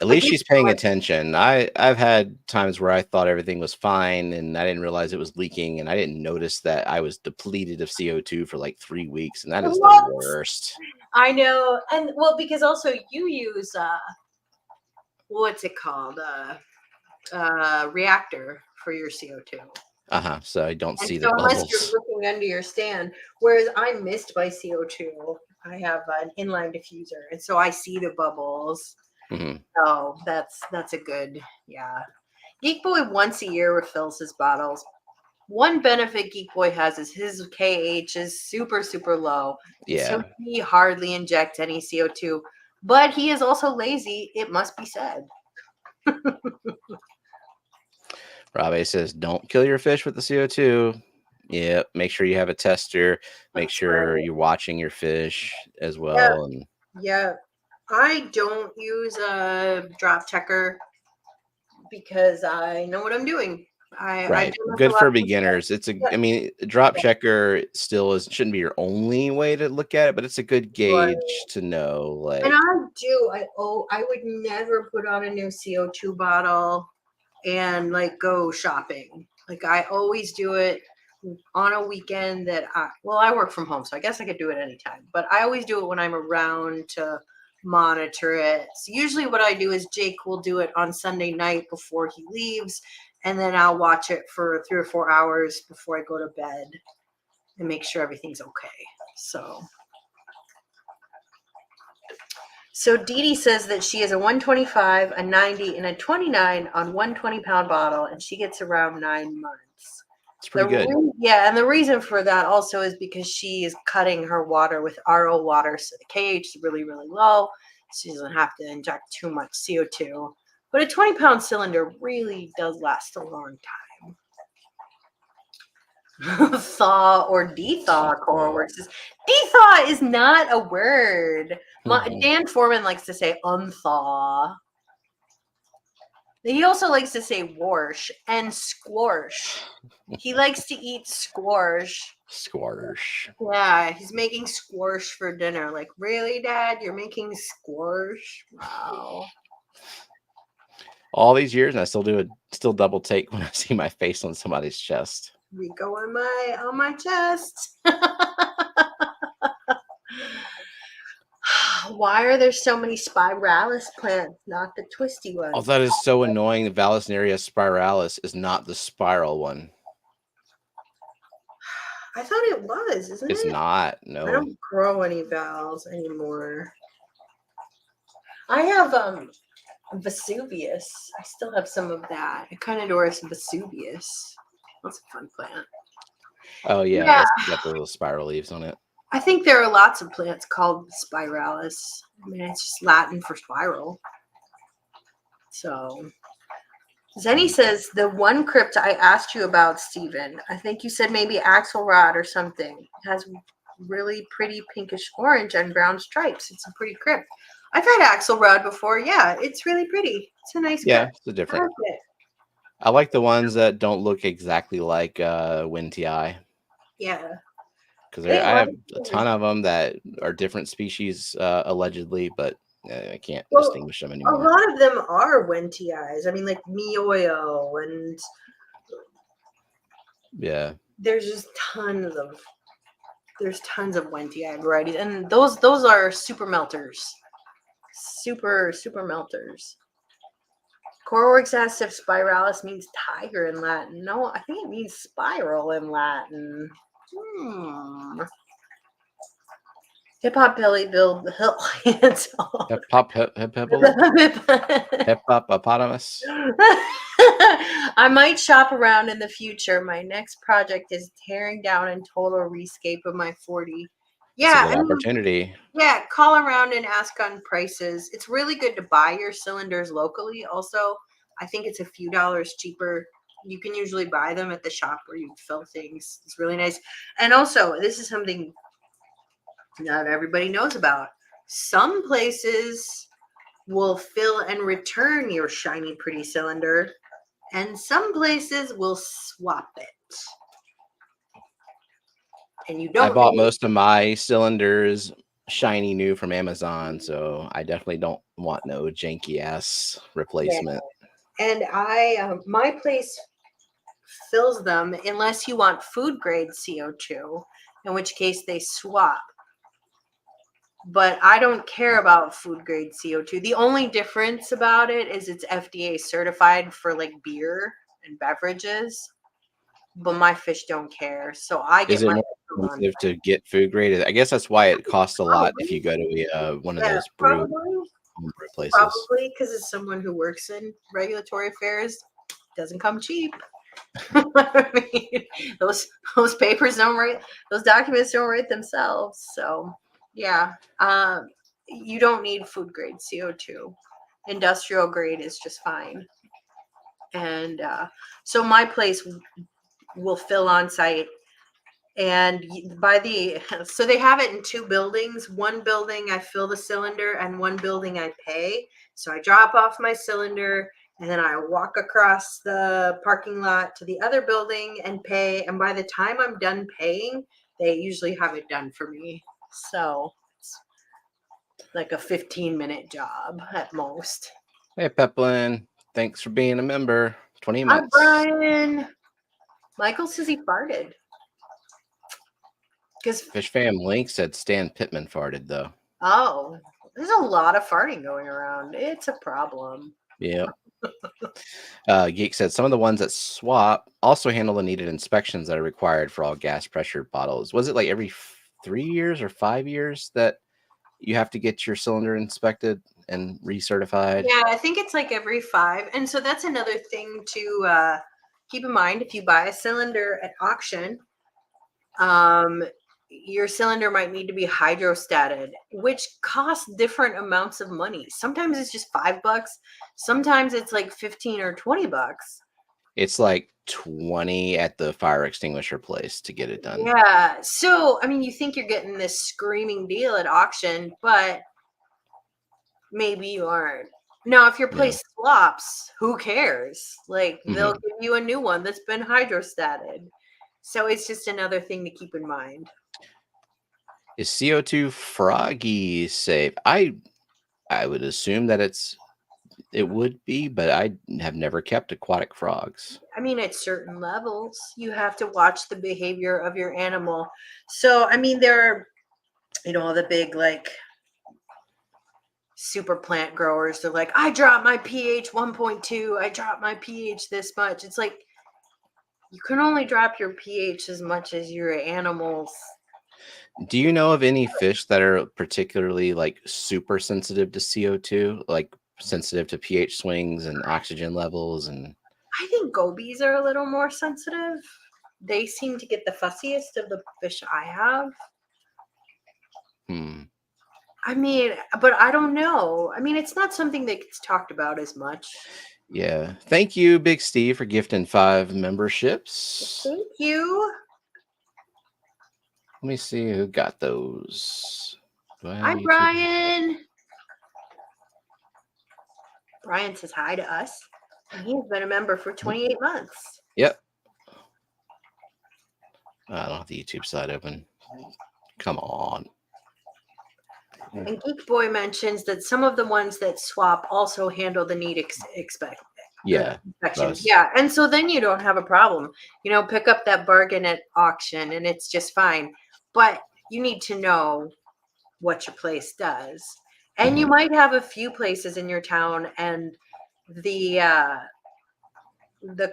At least she's paying attention. I've had times where I thought everything was fine and I didn't realize it was leaking, and I didn't notice that I was depleted of CO2 for like 3 weeks, and that is the worst. I know. And well, because also you use what's it called? Reactor for your CO2. So I don't see the bubbles. Unless you're looking under your stand, whereas I missed my CO2, I have an inline diffuser, and so I see the bubbles. Mm-hmm. So that's a good, yeah. Geek Boy once a year refills his bottles. One benefit Geek Boy has is his KH is super, super low. Yeah. So he hardly injects any CO2, but he is also lazy, it must be said. Robbie says, don't kill your fish with the CO2. Yeah, make sure you have a tester. Make sure you're watching your fish as well. Yeah. I don't use a drop checker because I know what I'm doing. Right. Good for beginners. I mean, drop checker still shouldn't be your only way to look at it, but it's a good gauge to know. Like, and I would never put on a new CO2 bottle and like go shopping. Like I always do it on a weekend that I work from home, so I guess I could do it anytime, but I always do it when I'm around to monitor it. So usually what I do is Jake will do it on Sunday night before he leaves, and then I'll watch it for 3 or 4 hours before I go to bed and make sure everything's okay. So Dee Dee says that she has a 125, a 90, and a 29 on 120-pound bottle, and she gets around 9 months. It's pretty good. Yeah, and the reason for that also is because she is cutting her water with RO water, so the KH is really, really low. She doesn't have to inject too much CO2. But a 20-pound cylinder really does last a long time. Thaw or dethaw, Coreworks says. Dethaw is not a word. Dan Foreman likes to say unthaw. He also likes to say warsh and squarsh. He likes to eat squarsh. Squarsh. Yeah, he's making squarsh for dinner. Like, really, Dad? You're making squarsh? Wow. All these years, and I still double take when I see my face on somebody's chest. We go on my chest. Why are there so many spiralis plants, not the twisty ones? Oh, that is so annoying. The Vallisneria spiralis is not the spiral one. I thought it was, isn't it? It's not. No. I don't grow any vals anymore. I have Vesuvius. I still have some of that. Echinodoris Vesuvius. That's a fun plant. Oh yeah. It's got the little spiral leaves on it. I think there are lots of plants called spiralis. I mean, it's just Latin for spiral. So, Zenny says, the one crypt I asked you about, Stephen, I think you said maybe axelrod or something. It has really pretty pinkish orange and brown stripes. It's a pretty crypt. I've had axelrod before. Yeah, it's really pretty. It's a nice crypt. It's a different. I like it. I like the ones that don't look exactly like Win TI, Yeah. because I think I have a lavender is, ton of them that are different species allegedly, but I can't well, distinguish them a anymore. lot of them are Wentii. I mean, like Mioyo, and Yeah, there's just tons of Wentii varieties, and those are super melters, super melters. Corworks asks if spiralis means tiger in Latin. No, I think it means spiral in Latin. Hip hop belly build hill hands off. hip hop, hip hop, hippopotamus. I might shop around in the future. My next project is tearing down and total rescape of my 40. It's a Yeah, good I mean, opportunity. yeah, call around and ask on prices. It's really good to buy your cylinders locally. Also, I think it's a few dollars cheaper. You can usually buy them at the shop where you fill things. It's really nice. And also, this is something not everybody knows about. Some places will fill and return your shiny, pretty cylinder, and some places will swap it. And you I don't bought need. most of my cylinders shiny new from Amazon, so I definitely don't want no janky ass Yeah. replacement. And my place fills them unless you want food grade CO2, in which case they swap. But I don't care about food grade CO2. The only difference about it is it's FDA certified for like beer and beverages, but my fish don't care. So I Is get it my more fish on. expensive to get food grade? I guess that's why it costs a lot if Probably. you go to one of Yeah, those probably. homebrew places. Probably because as someone who works in regulatory affairs, doesn't come cheap. I mean, those papers don't write, those documents don't write themselves. So yeah, you don't need food grade CO2. Industrial grade is just fine. And so my place will fill on site. And by the so they have it in two buildings. One building I fill the cylinder, and one building I pay. So I drop off my cylinder, and then I walk across the parking lot to the other building and pay. And by the time I'm done paying, they usually have it done for me. So it's like a 15-minute job at most. Hey, Peplin, thanks for being a member. 20 Hi, months. Brian. Michael says he farted. Because, Fishfam Link said Stan Pittman farted, though. oh, there's a lot of farting going around. It's a problem. Yep. Geek said some of the ones that swap also handle the needed inspections that are required for all gas pressure bottles. Was it like every 3 years or 5 years that you have to get your cylinder inspected and recertified? Yeah, I think it's like every 5. And so that's another thing to keep in mind if you buy a cylinder at auction. Your cylinder might need to be hydrostated, which costs different amounts of money. Sometimes it's just $5. Sometimes it's like 15 or $20. It's like 20 at the fire extinguisher place to get it done. Yeah. So, I mean, you think you're getting this screaming deal at auction, but maybe you aren't. Now, if your Yeah. place flops, who cares? Like, they'll Hmm. give you a new one that's been hydrostated. So it's just another thing to keep in mind. Is CO2 froggy safe? I would assume that it would be, but I have never kept aquatic frogs. I mean, at certain levels, you have to watch the behavior of your animal. So, I mean, there are, the big, like, super plant growers. They're like, I dropped my pH 1.2. I dropped my pH this much. It's like, you can only drop your pH as much as your animals. Do you know of any fish that are particularly like super sensitive to CO2, like sensitive to pH swings and oxygen levels? And I think gobies are a little more sensitive. They seem to get the fussiest of the fish I have. hmm, I mean, but I don't know. I mean, it's not something that gets talked about as much. yeah. Thank you, Big Steve, for gifting 5 memberships. Thank you. Let me see who got those. Do I have Hi, YouTube? Brian. Brian says hi to us. He's been a member for 28 months. Yep. I don't have the YouTube side open. Come on. And Geek Boy mentions that some of the ones that swap also handle the need Yeah. inspection. Most. Yeah, and so then you don't have a problem. You know, pick up that bargain at auction and it's just fine. But you need to know what your place does. And you might have a few places in your town and the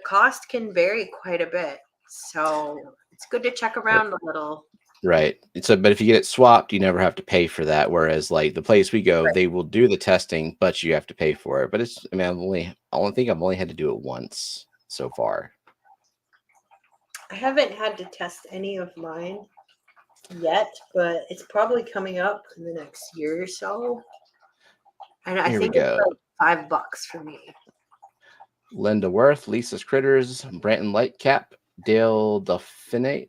cost can vary quite a bit. So it's good to check around a little. Right. So, but if you get it swapped, you never have to pay for that. Whereas, like the place we go, Right. they will do the testing, but you have to pay for it. But it's, I mean, I only think I've only had to do it once so far. I haven't had to test any of mine yet, but it's probably coming up in the next year or so. And I Here we think it's go. like $5 for me. Linda Worth, Lisa's Critters, Branton Lightcap, Dale Dauphine,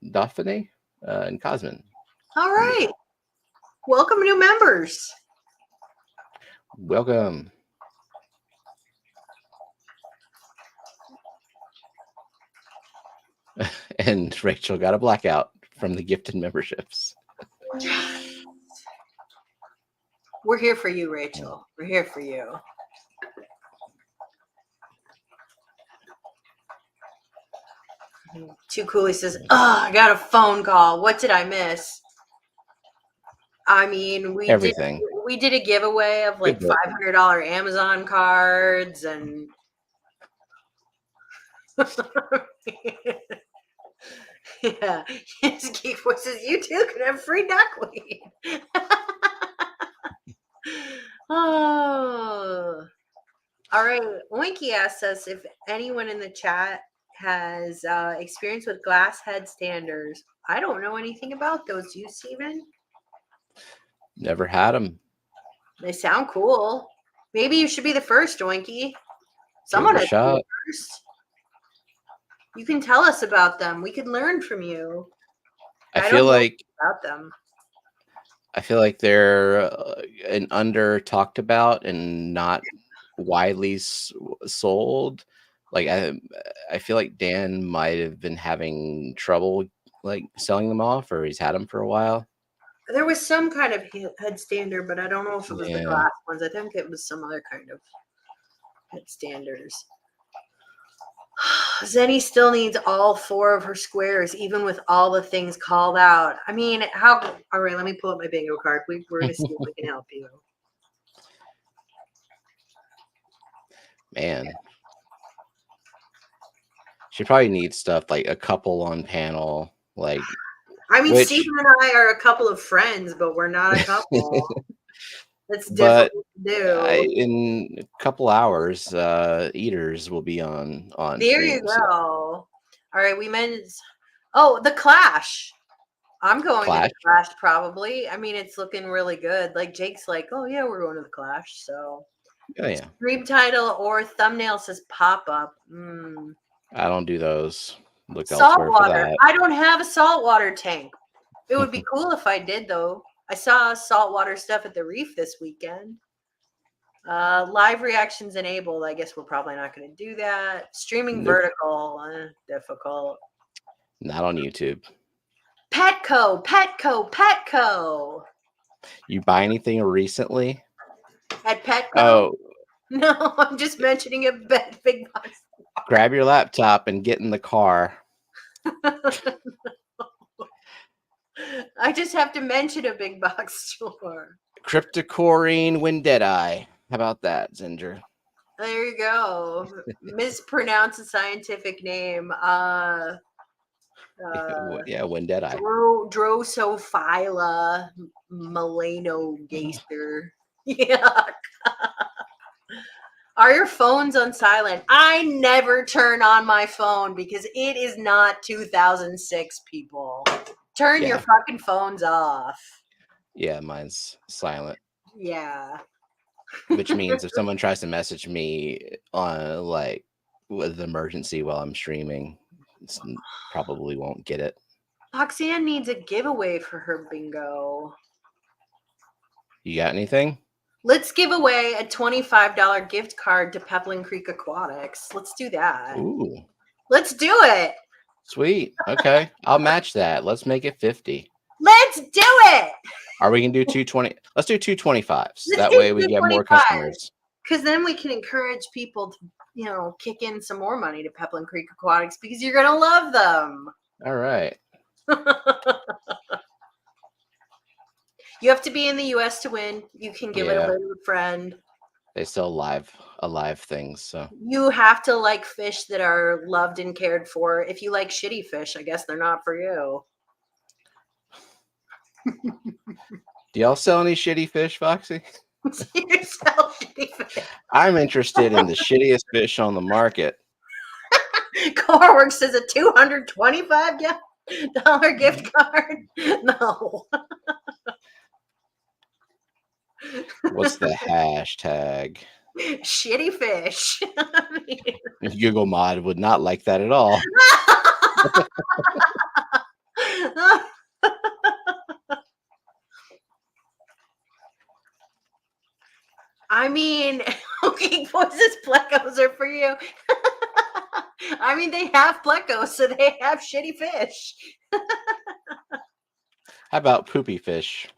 and Cosmin. All right. Welcome, new members. Welcome. And Rachel got a blackout from the gifted memberships. We're here for you, Rachel. We're here for you. Too Cool. He says, "Oh, I got a phone call. What did I miss?" I mean, we Everything. did a giveaway of like $500 Amazon cards and yeah. Yes, Geek Boy says you too can have free duckweed. Oh. All right. Winky asks us if anyone in the chat has experience with glass head standers. I don't know anything about those. Do you, Steven? Never had them. They sound cool. Maybe you should be the first, Winky. Someone has to be first. You can tell us about them. We could learn from you. I feel like about them. I feel like they're an under talked about and not widely sold. Like I feel like Dan might have been having trouble like selling them off, or he's had them for a while. There was some kind of head stander, but I don't know if it was the glass ones. I think it was some other kind of head standers. Zenny still needs all 4 of her squares, even with all the things called out. I mean, how? All right, let me pull up my bingo card. We're going to see if we can help you. Man. She probably needs stuff like a couple on panel. Like, I mean, Steven and I are a couple of friends, but we're not a couple. That's difficult to do. In a couple hours, Eaters will be on There stream, you go. So. All right, we mentioned. Oh, the Clash. I'm going to the Clash probably. I mean, it's looking really good. Like Jake's like, oh yeah, we're going to the Clash. So, oh yeah. Stream title or thumbnail says pop up. I don't do those. Look elsewhere for that. I don't have a saltwater tank. It would be cool if I did though. I saw saltwater stuff at the reef this weekend. Live reactions enabled. I guess we're probably not going to do that. Streaming vertical, difficult. Not on YouTube. Petco. You buy anything recently? At Petco? Oh. No, I'm just mentioning a big box. Grab your laptop and get in the car. I just have to mention a big box store. Cryptocorine Windedeye. How about that, Zinger? There you go. Mispronounce a scientific name. Yeah, Windedeye. Drosophila melanogaster. Yuck. Are your phones on silent? I never turn on my phone because it is not 2006, people. Turn your fucking phones off. Yeah, mine's silent. Yeah. Which means if someone tries to message me on like with an emergency while I'm streaming, probably won't get it. Roxanne needs a giveaway for her bingo. You got anything? Let's give away a $25 gift card to Peplin Creek Aquatics. Let's do that. Ooh, Let's do it. sweet. Okay, I'll match that. Let's make it 50. Let's do it. Are we gonna do 220? Let's do 225s. Let's That do way we get more 225. customers. Because then we can encourage people to, kick in some more money to Peplin Creek Aquatics because you're going to love them. All right. You have to be in the U.S. to win. You can give it away to a friend. They sell alive things, so You have to like fish that are loved and cared for. If you like shitty fish, I guess they're not for you. do y'all sell any shitty fish, Foxy? You sell shitty fish. I'm interested in the shittiest fish on the market. Coreworks says a $225 gift card. No. What's the hashtag? Shitty fish. Google Mod would not like that at all. I mean, okay, boys, this plecos are for you. I mean, they have plecos, so they have shitty fish. How about poopy fish?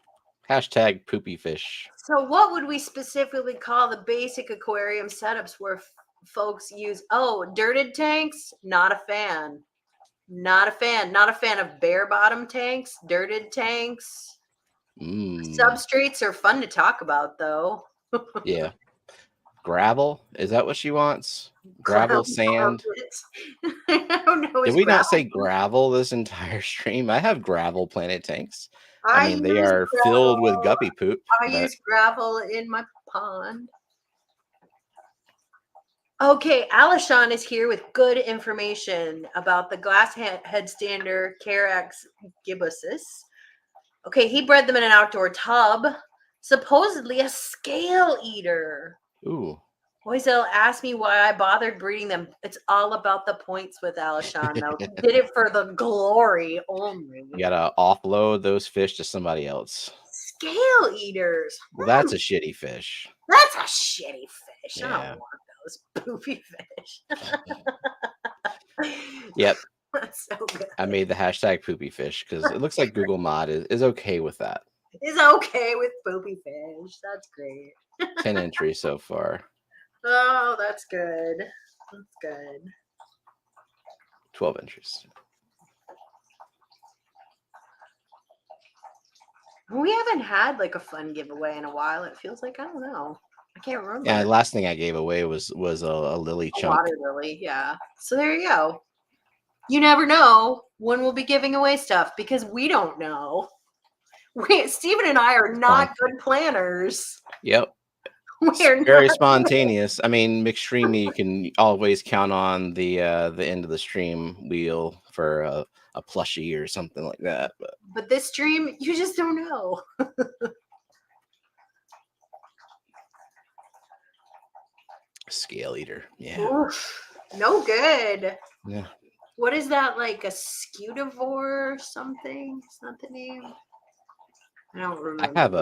Hashtag poopy fish. So what would we specifically call the basic aquarium setups where folks use, dirted tanks? Not a fan. Not a fan. Not a fan of bare bottom tanks, dirted tanks. Substrates are fun to talk about, though. Yeah. Gravel? Is that what she wants? Gravel, sand? I don't know. Did we not say gravel this entire stream? I have gravel planet tanks. I mean, they are filled with guppy poop. I use gravel in my pond. Okay, Alishon is here with good information about the glass headstander Carax gibbosus. Okay, he bred them in an outdoor tub. Supposedly a scale eater. Ooh. Boys, they'll ask me why I bothered breeding them. It's all about the points with Alishon, though. He did it for the glory only. You gotta offload those fish to somebody else. Scale eaters. Well, that's a shitty fish. That's a shitty fish. Yeah. I don't want those poopy fish. Yep. That's so good. I made the hashtag poopy fish because it looks like Google Mod is okay with that. Is okay with poopy fish. That's great. 10 entries so far. Oh, that's good. That's good. 12 entries. We haven't had like a fun giveaway in a while. It feels like, I don't know. I can't remember. Yeah, the last thing I gave away was a lily chunk. Water lily, yeah. So there you go. You never know when we'll be giving away stuff because we don't know. Steven and I are not good planners. Yep. We're very spontaneous. I mean, McStreamy, you can always count on the end of the stream wheel for a plushie or something like that. But this stream, you just don't know. Scale eater, yeah. Oof, no good. Yeah. What is that, like a scudivore or something? It's not the name. I don't remember. I have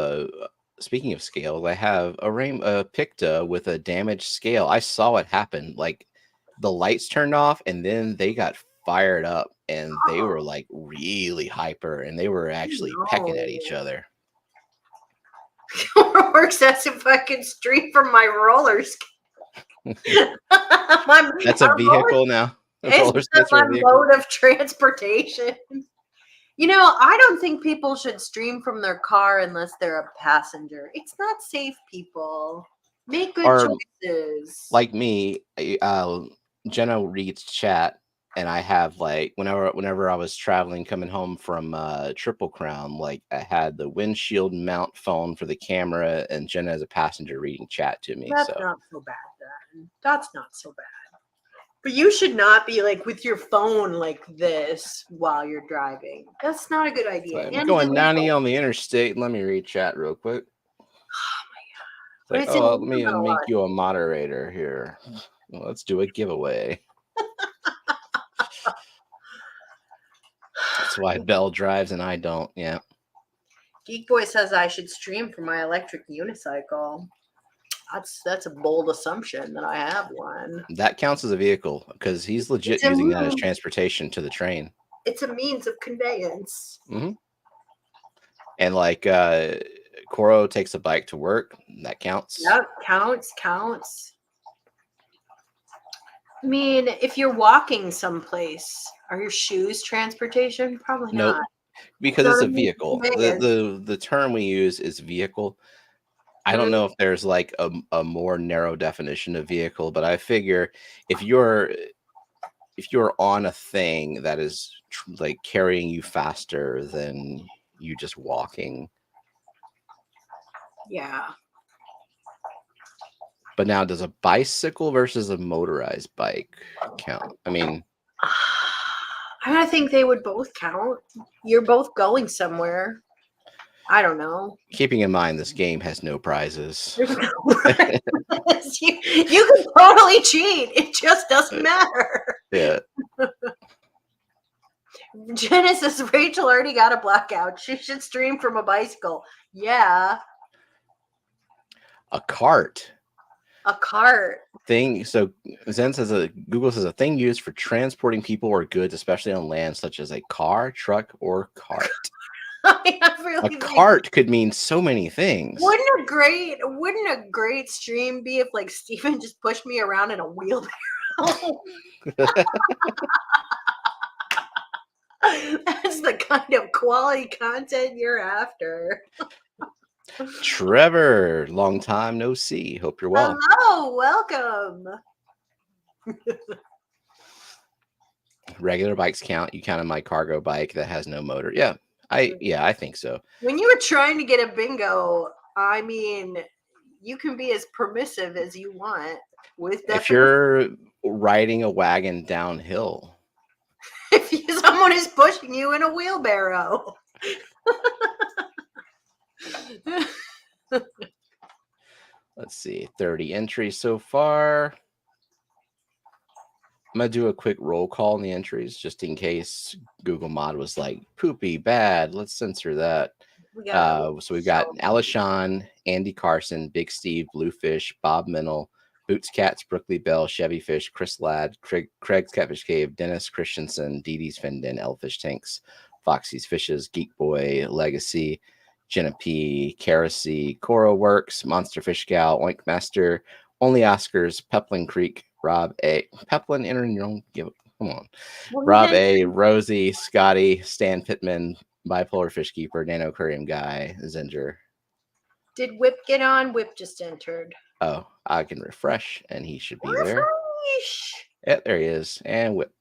speaking of scales, I have a Picta with a damaged scale. I saw it happen. Like the lights turned off and then they got fired up and they were like really hyper and they were actually pecking at each other. Works as if I could stream from my roller skate. That's a vehicle now. It's my mode of transportation. I don't think people should stream from their car unless they're a passenger. It's not safe, people. Make good choices. Like me, Jenna reads chat, and I have like whenever I was traveling coming home from Triple Crown, like I had the windshield mount phone for the camera, and Jenna as a passenger reading chat to me. That's not so bad then. That's not so bad. But you should not be like with your phone like this while you're driving. That's not a good idea. I'm going 90 on the interstate. Let me read chat real quick. Oh my god! Let me make you a moderator here. Well, let's do a giveaway. That's why Belle drives and I don't. Yeah. Geek Boy says I should stream from my electric unicycle. That's a bold assumption that I have one. That counts as a vehicle because he's legit It's a using that as means. transportation to the train. It's a means of conveyance. Hmm. And like Koro takes a bike to work. That counts. Yep, counts. I mean, if you're walking someplace, are your shoes transportation? Probably Nope. not. Because So it's it a means vehicle. conveyance. The term we use is vehicle. I don't know if there's like a more narrow definition of vehicle, but I figure if you're on a thing that is like carrying you faster than you just walking. Yeah. But now, does a bicycle versus a motorized bike count? I mean, I think they would both count. You're both going somewhere. I don't know. keeping in mind this game has no prizes. There's no prizes. You can totally cheat. It just doesn't matter. Yeah. Genesis, Rachel already got a blackout. She should stream from a bicycle. Yeah. A cart. A cart. Thing. So Zen says Google says a thing used for transporting people or goods, especially on land, such as a car, truck, or cart. Really a cart could mean so many things. Wouldn't a great stream be if like Steven just pushed me around in a wheelbarrow? That's the kind of quality content you're after. Trevor, long time no see. Hope you're well. Hello, welcome. Regular bikes count. You counted my cargo bike that has no motor. Yeah, I think so. When you were trying to get a bingo, I mean, you can be as permissive as you want with definition. If you're riding a wagon downhill. If someone is pushing you in a wheelbarrow. Let's see, 30 entries so far. I'm going to do a quick roll call in the entries just in case Google Mod was like, poopy, bad. Let's censor that. So we've got Alishon, Andy Carson, Big Steve, Bluefish, Bob Mennel, Boots Cats, Brookley Bell, Chevy Fish, Chris Ladd, Craig's Catfish Cave, Dennis Christensen, Dee Dee's Findin, Elfish Tanks, Foxy's Fishes, Geek Boy, Legacy, Jenna P, Kerosy, Coro Works, Monster Fish Gal, Oink Master, Only Oscars, Peplin Creek, Rob A. Peplin, enter your own. Come on. Rob A, Rosie, Scotty, Stan Pittman, Bipolar Fish Keeper, Nano Aquarium Guy, Zinger. Did Whip get on? Whip just entered. Oh, I can refresh and he should be there. Yeah, there he is. And Whip.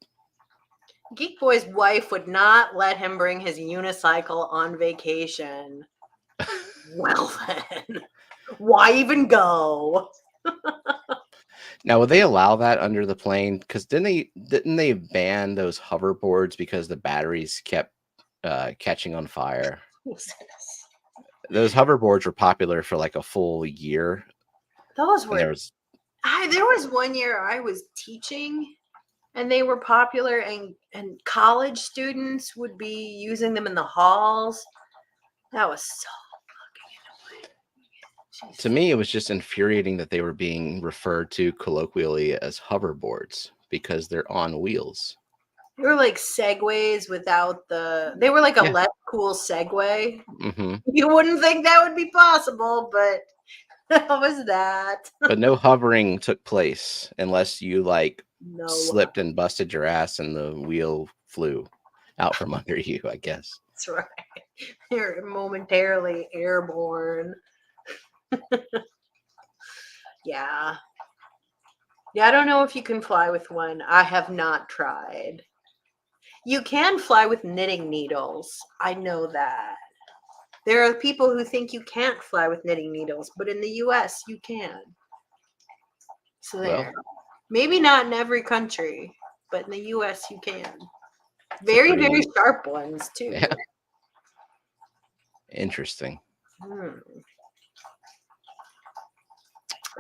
Geek Boy's wife would not let him bring his unicycle on vacation. Well then, why even go? Now, would they allow that under the plane? Because didn't they ban those hoverboards because the batteries kept catching on fire? Those hoverboards were popular for like a full year. Those were. There was one year I was teaching, and they were popular, and college students would be using them in the halls. That was so fucking annoying. To me, it was just infuriating that they were being referred to colloquially as hoverboards because they're on wheels. They were like Segways without the. They were like a less cool Segway. Mm-hmm. You wouldn't think that would be possible, but how was that? But no hovering took place unless you slipped and busted your ass and the wheel flew out from under you, I guess. That's right. You're momentarily airborne. Yeah. I don't know if you can fly with one. I have not tried. You can fly with knitting needles. I know that. There are people who think you can't fly with knitting needles, but in the US you can. So there. Maybe not in every country, but in the US you can. Very sharp ones too. Yeah. Interesting.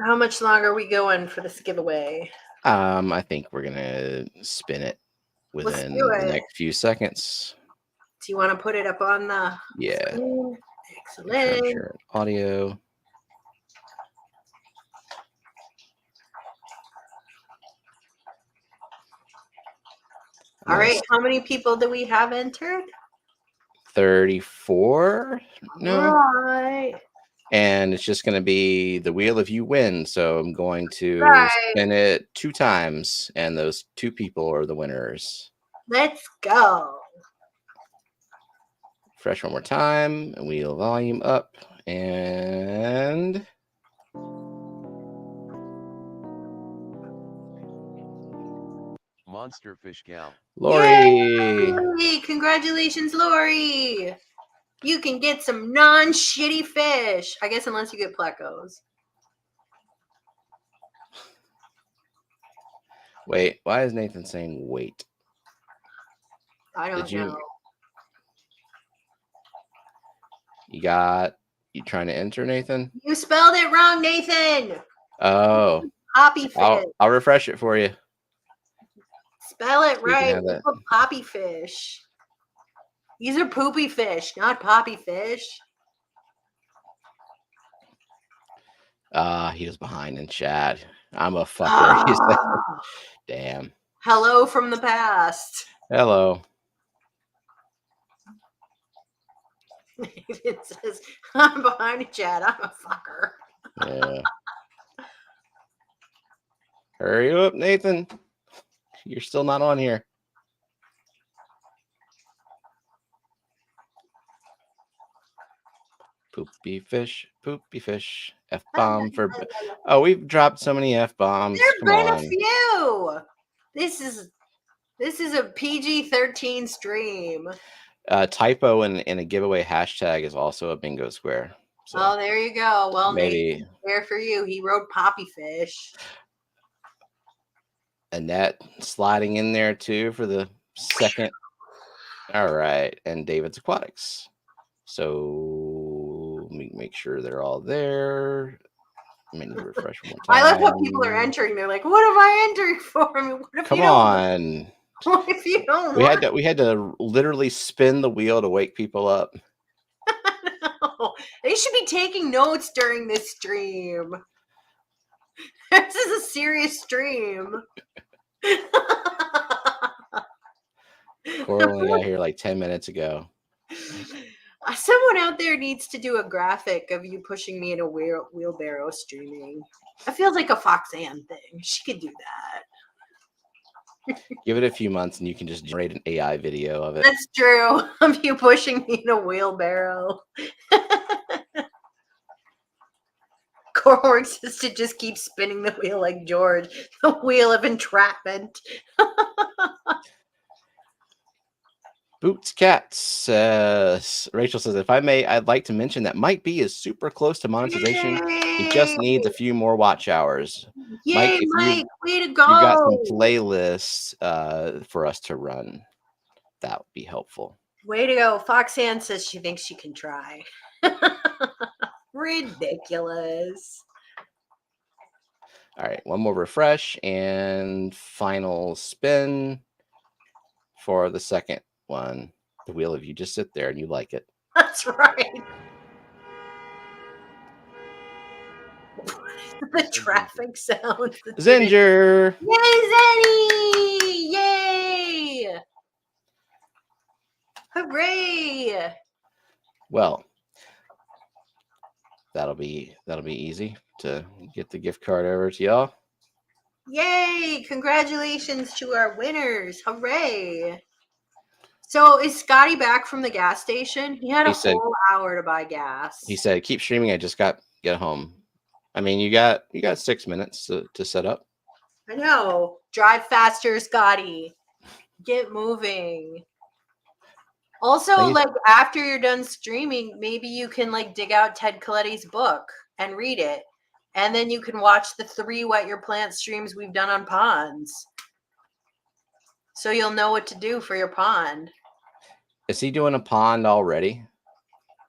How much longer are we going for this giveaway? I think we're gonna spin it within the next few seconds. Do you want to put it up on the screen? Excellent. Sure. Audio. All Nice. right. How many people do we have entered? 34. No. Right. And it's just going to be the wheel if you win. So I'm going to spin it 2 times, and those 2 people are the winners. Let's go. Refresh one more time, and wheel volume up, and Monster Fish Gal. Lori. Yay! Congratulations, Lori. You can get some non-shitty fish. I guess unless you get plecos. Wait, why is Nathan saying wait? I don't know. You trying to enter, Nathan? You spelled it wrong, Nathan. Oh. Poppy fish. I'll refresh it for you. Spell it So you can right. have that. It's a poppy fish. These are poopy fish, not poppy fish. He was behind in chat. I'm a fucker. He said. Damn. Hello from the past. Hello. It says, I'm behind in chat. I'm a fucker. Yeah. Hurry up, Nathan. You're still not on here. Poopy fish, poopy fish. F-bomb for... Oh, we've dropped so many F-bombs. There've Come been on. a few. This is a PG-13 stream. Typo and a giveaway hashtag is also a bingo square. So oh, there you go. Well, maybe Nathan, there for you. He wrote poppy fish. Annette sliding in there too for the second. All right, and David's Aquatics. So let me make sure they're all there. I mean, refresh one more time. I love how people are entering. They're like, "What am I entering for?" I mean, what if Come you don't on. What if you don't? We had to literally spin the wheel to wake people up. No. They should be taking notes during this stream. This is a serious stream. Coral only got here like 10 minutes ago. Someone out there needs to do a graphic of you pushing me in a wheelbarrow streaming. That feels like a Foxanne thing. She could do that. Give it a few months and you can just generate an AI video of it. That's true. Of you pushing me in a wheelbarrow. Coral says to just keep spinning the wheel like George. The wheel of entrapment. Boots Cats. Rachel says, if I may, I'd like to mention that Mike B is super close to monetization. Yay! He just needs a few more watch hours. Yay, Mike, way to go. You've got some playlists for us to run. That would be helpful. Way to go. Foxanne says she thinks she can try. Ridiculous. All right, one more refresh and final spin for the second one. The wheel, if you just sit there and you like it. That's right. The traffic sounds. Zinger. Yay, Zenny! Yay! Hooray! Well, that'll be easy to get the gift card over to y'all. Yay! Congratulations to our winners! Hooray! So is Scotty back from the gas station? He had a whole hour to buy gas. He said, "Keep streaming. I just get home." I mean, you got 6 minutes to set up. I know. Drive faster, Scotty. Get moving. Also, like after you're done streaming, maybe you can like dig out Ted Coletti's book and read it. And then you can watch the 3 Wet Your Plant streams we've done on ponds. So you'll know what to do for your pond. Is he doing a pond already?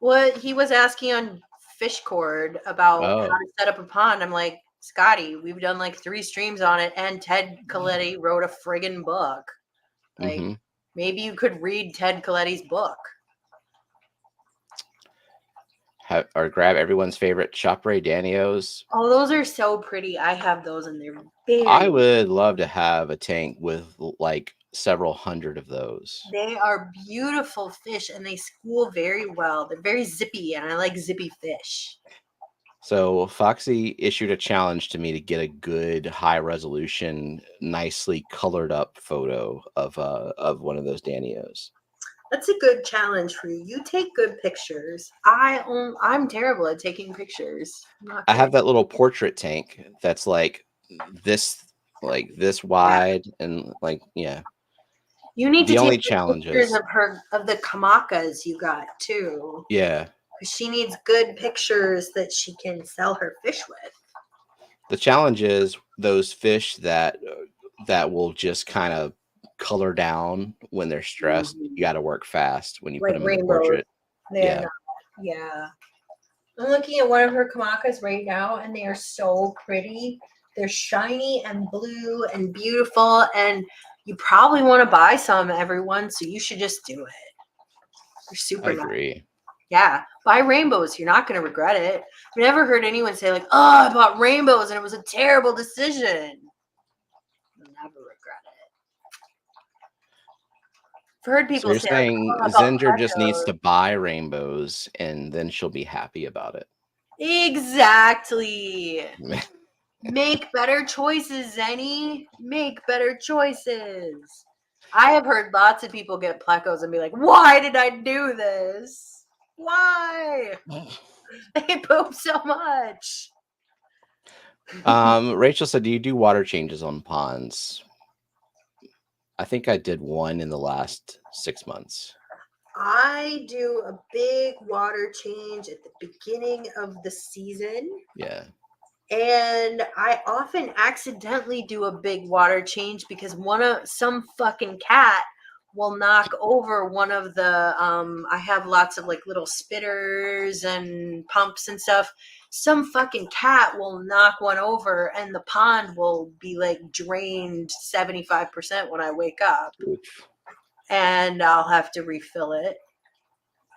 Well, he was asking on Fishcord about how to set up a pond. I'm like, Scotty, we've done like 3 streams on it, and Ted Coletti wrote a friggin' book. Like, maybe you could read Ted Coletti's book. Or grab everyone's favorite Chopre Danios. Oh, those are so pretty. I have those, and they're big. I would love to have a tank with like several hundred of those. They are beautiful fish and they school very well. They're very zippy and I like zippy fish. So Foxy issued a challenge to me to get a good high resolution, nicely colored up photo of one of those Danios. That's a good challenge for you. You take good pictures. I'm terrible at taking pictures. I'm not I good. have that little portrait tank that's this Yeah. wide and yeah. You need to The take only good challenge pictures is of the kamakas you got too. yeah. Because she needs good pictures that she can sell her fish with. The challenge is those fish that will just kind of color down when they're stressed. You got to work fast when you put Like them in the rainbows. portrait. They're Yeah, not. Yeah. I'm looking at one of her kamakas right now, and they are so pretty. They're shiny and blue and beautiful, and you probably want to buy some, everyone. So you should just do it. They're I super nice. agree. Yeah, buy rainbows. You're not going to regret it. I've never heard anyone say like, "Oh, I bought rainbows and it was a terrible decision." You'll never regret it. I've heard So people you're say like, saying "Oh, I bought Zinger just needs plecos." to buy rainbows and then she'll be happy about it. Exactly. Make better choices, Zenny. Make better choices. I have heard lots of people get plecos and be like, "Why did I do this? Why? They poop so much." Rachel said, "Do you do water changes on ponds?" I think I did one in the last 6 months. I do a big water change at the beginning of the season. Yeah. And I often accidentally do a big water change because some fucking cat will knock over one of the I have lots of like little spitters and pumps and stuff. Some fucking cat will knock one over and the pond will be like drained 75% when I wake up. Oof. And I'll have to refill it.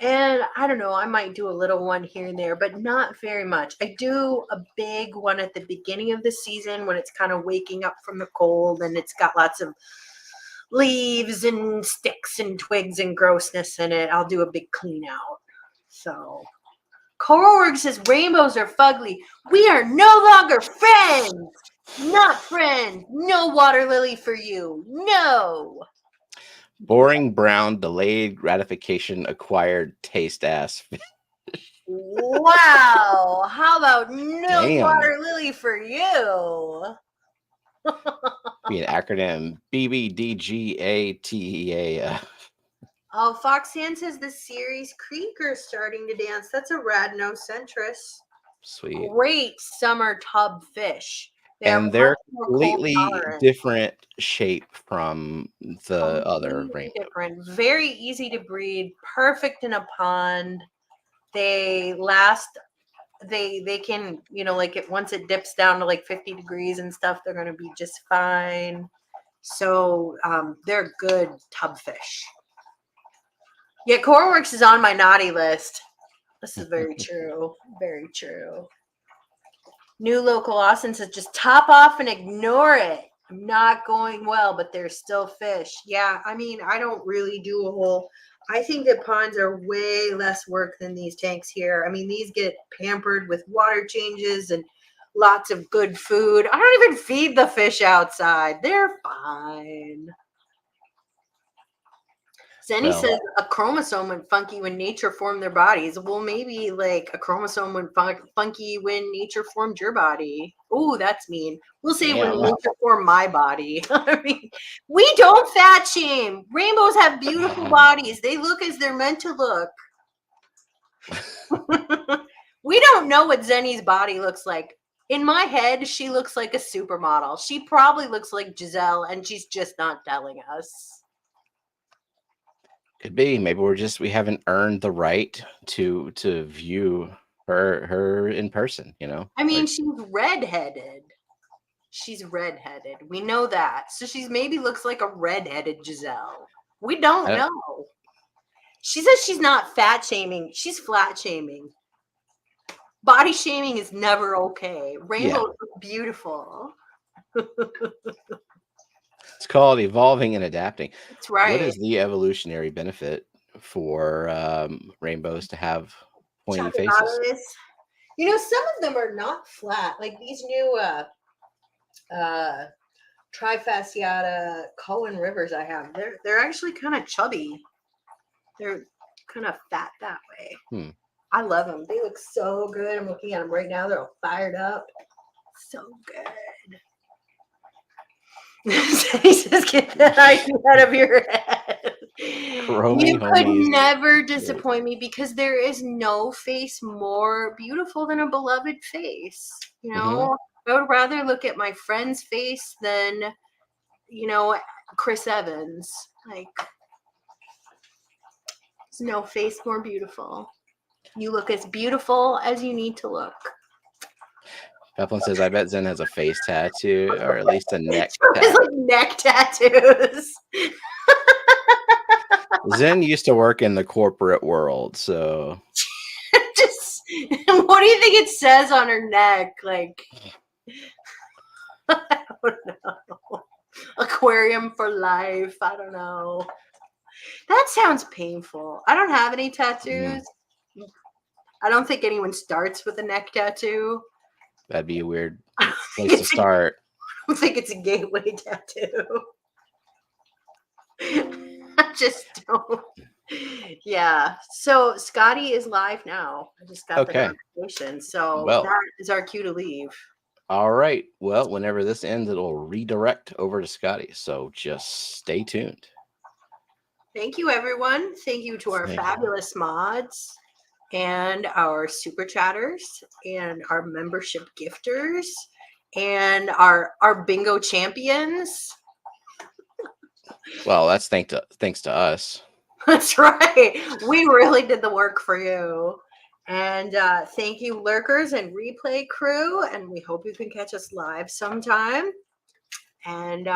And I don't know, I might do a little one here and there, but not very much. I do a big one at the beginning of the season when it's kind of waking up from the cold and it's got lots of leaves and sticks and twigs and grossness in it. I'll do a big clean out. So Coralwork says rainbows are fugly. We are no longer friends. Not friends. No water lily for you. No. Boring brown, delayed gratification, acquired taste ass. Wow. How about no Damn. water lily for you? Be an acronym BBDGATEA. Oh, Foxanne says the series Creek are starting to dance. That's a radnocentris. Sweet. Great summer tub fish. They are And much they're more cold completely tolerant. different shape from the other Completely rainbow. different. Very easy to breed. Perfect in a pond. They last. They can, like once it dips down to like 50 degrees and stuff, they're going to be just fine. So they're good tub fish. Yeah, Coreworks is on my naughty list. This is very true. Very true. New Local Austin says just top off and ignore it. I'm not going well, but there's still fish. Yeah, I mean, I don't really do a whole. I think that ponds are way less work than these tanks here. I mean, these get pampered with water changes and lots of good food. I don't even feed the fish outside. They're fine. Zenny Well, says a chromosome went funky when nature formed their bodies. Well, maybe like a chromosome went funky when nature formed your body. Oh, that's mean. We'll say when damn. nature formed my body. I mean, we don't fat shame. Rainbows have beautiful bodies. They look as they're meant to look. We don't know what Zenny's body looks like. In my head, she looks like a supermodel. She probably looks like Giselle, and she's just not telling us. Could be. Maybe we haven't earned the right to view her in person, I mean, she's redheaded. She's redheaded. We know that. So she's maybe looks like a redheaded Giselle. We don't know. She says she's not fat shaming. She's flat shaming. Body shaming is never okay. Rainbows look beautiful. It's called evolving and adapting. That's What right. is the evolutionary benefit for rainbows to have pointy faces? Chocolates. You know, some of them are not flat. Like these new uh trifasciata Cohen rivers I have. They're actually kind of chubby. They're kind of fat that way. Hmm. I love them. They look so good. I'm looking at them right now. They're all fired up. So good. He says, get that idea out of your head. Chromie You could homies. never disappoint me because there is no face more beautiful than a beloved face. You Mm-hmm. know, I would rather look at my friend's face than, you know, Chris Evans. Like, there's no face more beautiful. You look as beautiful as you need to look. Peplin says, I bet Zen has a face tattoo or at least a neck It's tat. like neck tattoos. Zen used to work in the corporate world, so Just, what do you think it says on her neck? Like, I don't know. Aquarium for life. I don't know. That sounds painful. I don't have any tattoos. I don't think anyone starts with a neck tattoo. that'd be a weird I place to start. don't think it's a gateway tattoo. I just don't. Yeah. So Scotty is live now. I just got the Okay. notification. So Well. that is our cue to leave. All right. Well, whenever this ends, it'll redirect over to Scotty. So just stay tuned. Thank you, everyone. Thank you to our fabulous mods and our super chatters and our membership gifters and our bingo champions. Well, that's thanks to us. That's right. We really did the work for you. And thank you, lurkers and replay crew. And we hope you can catch us live sometime. And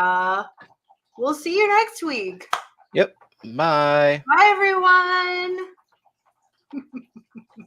we'll see you next week. Yep. Bye. Bye, everyone.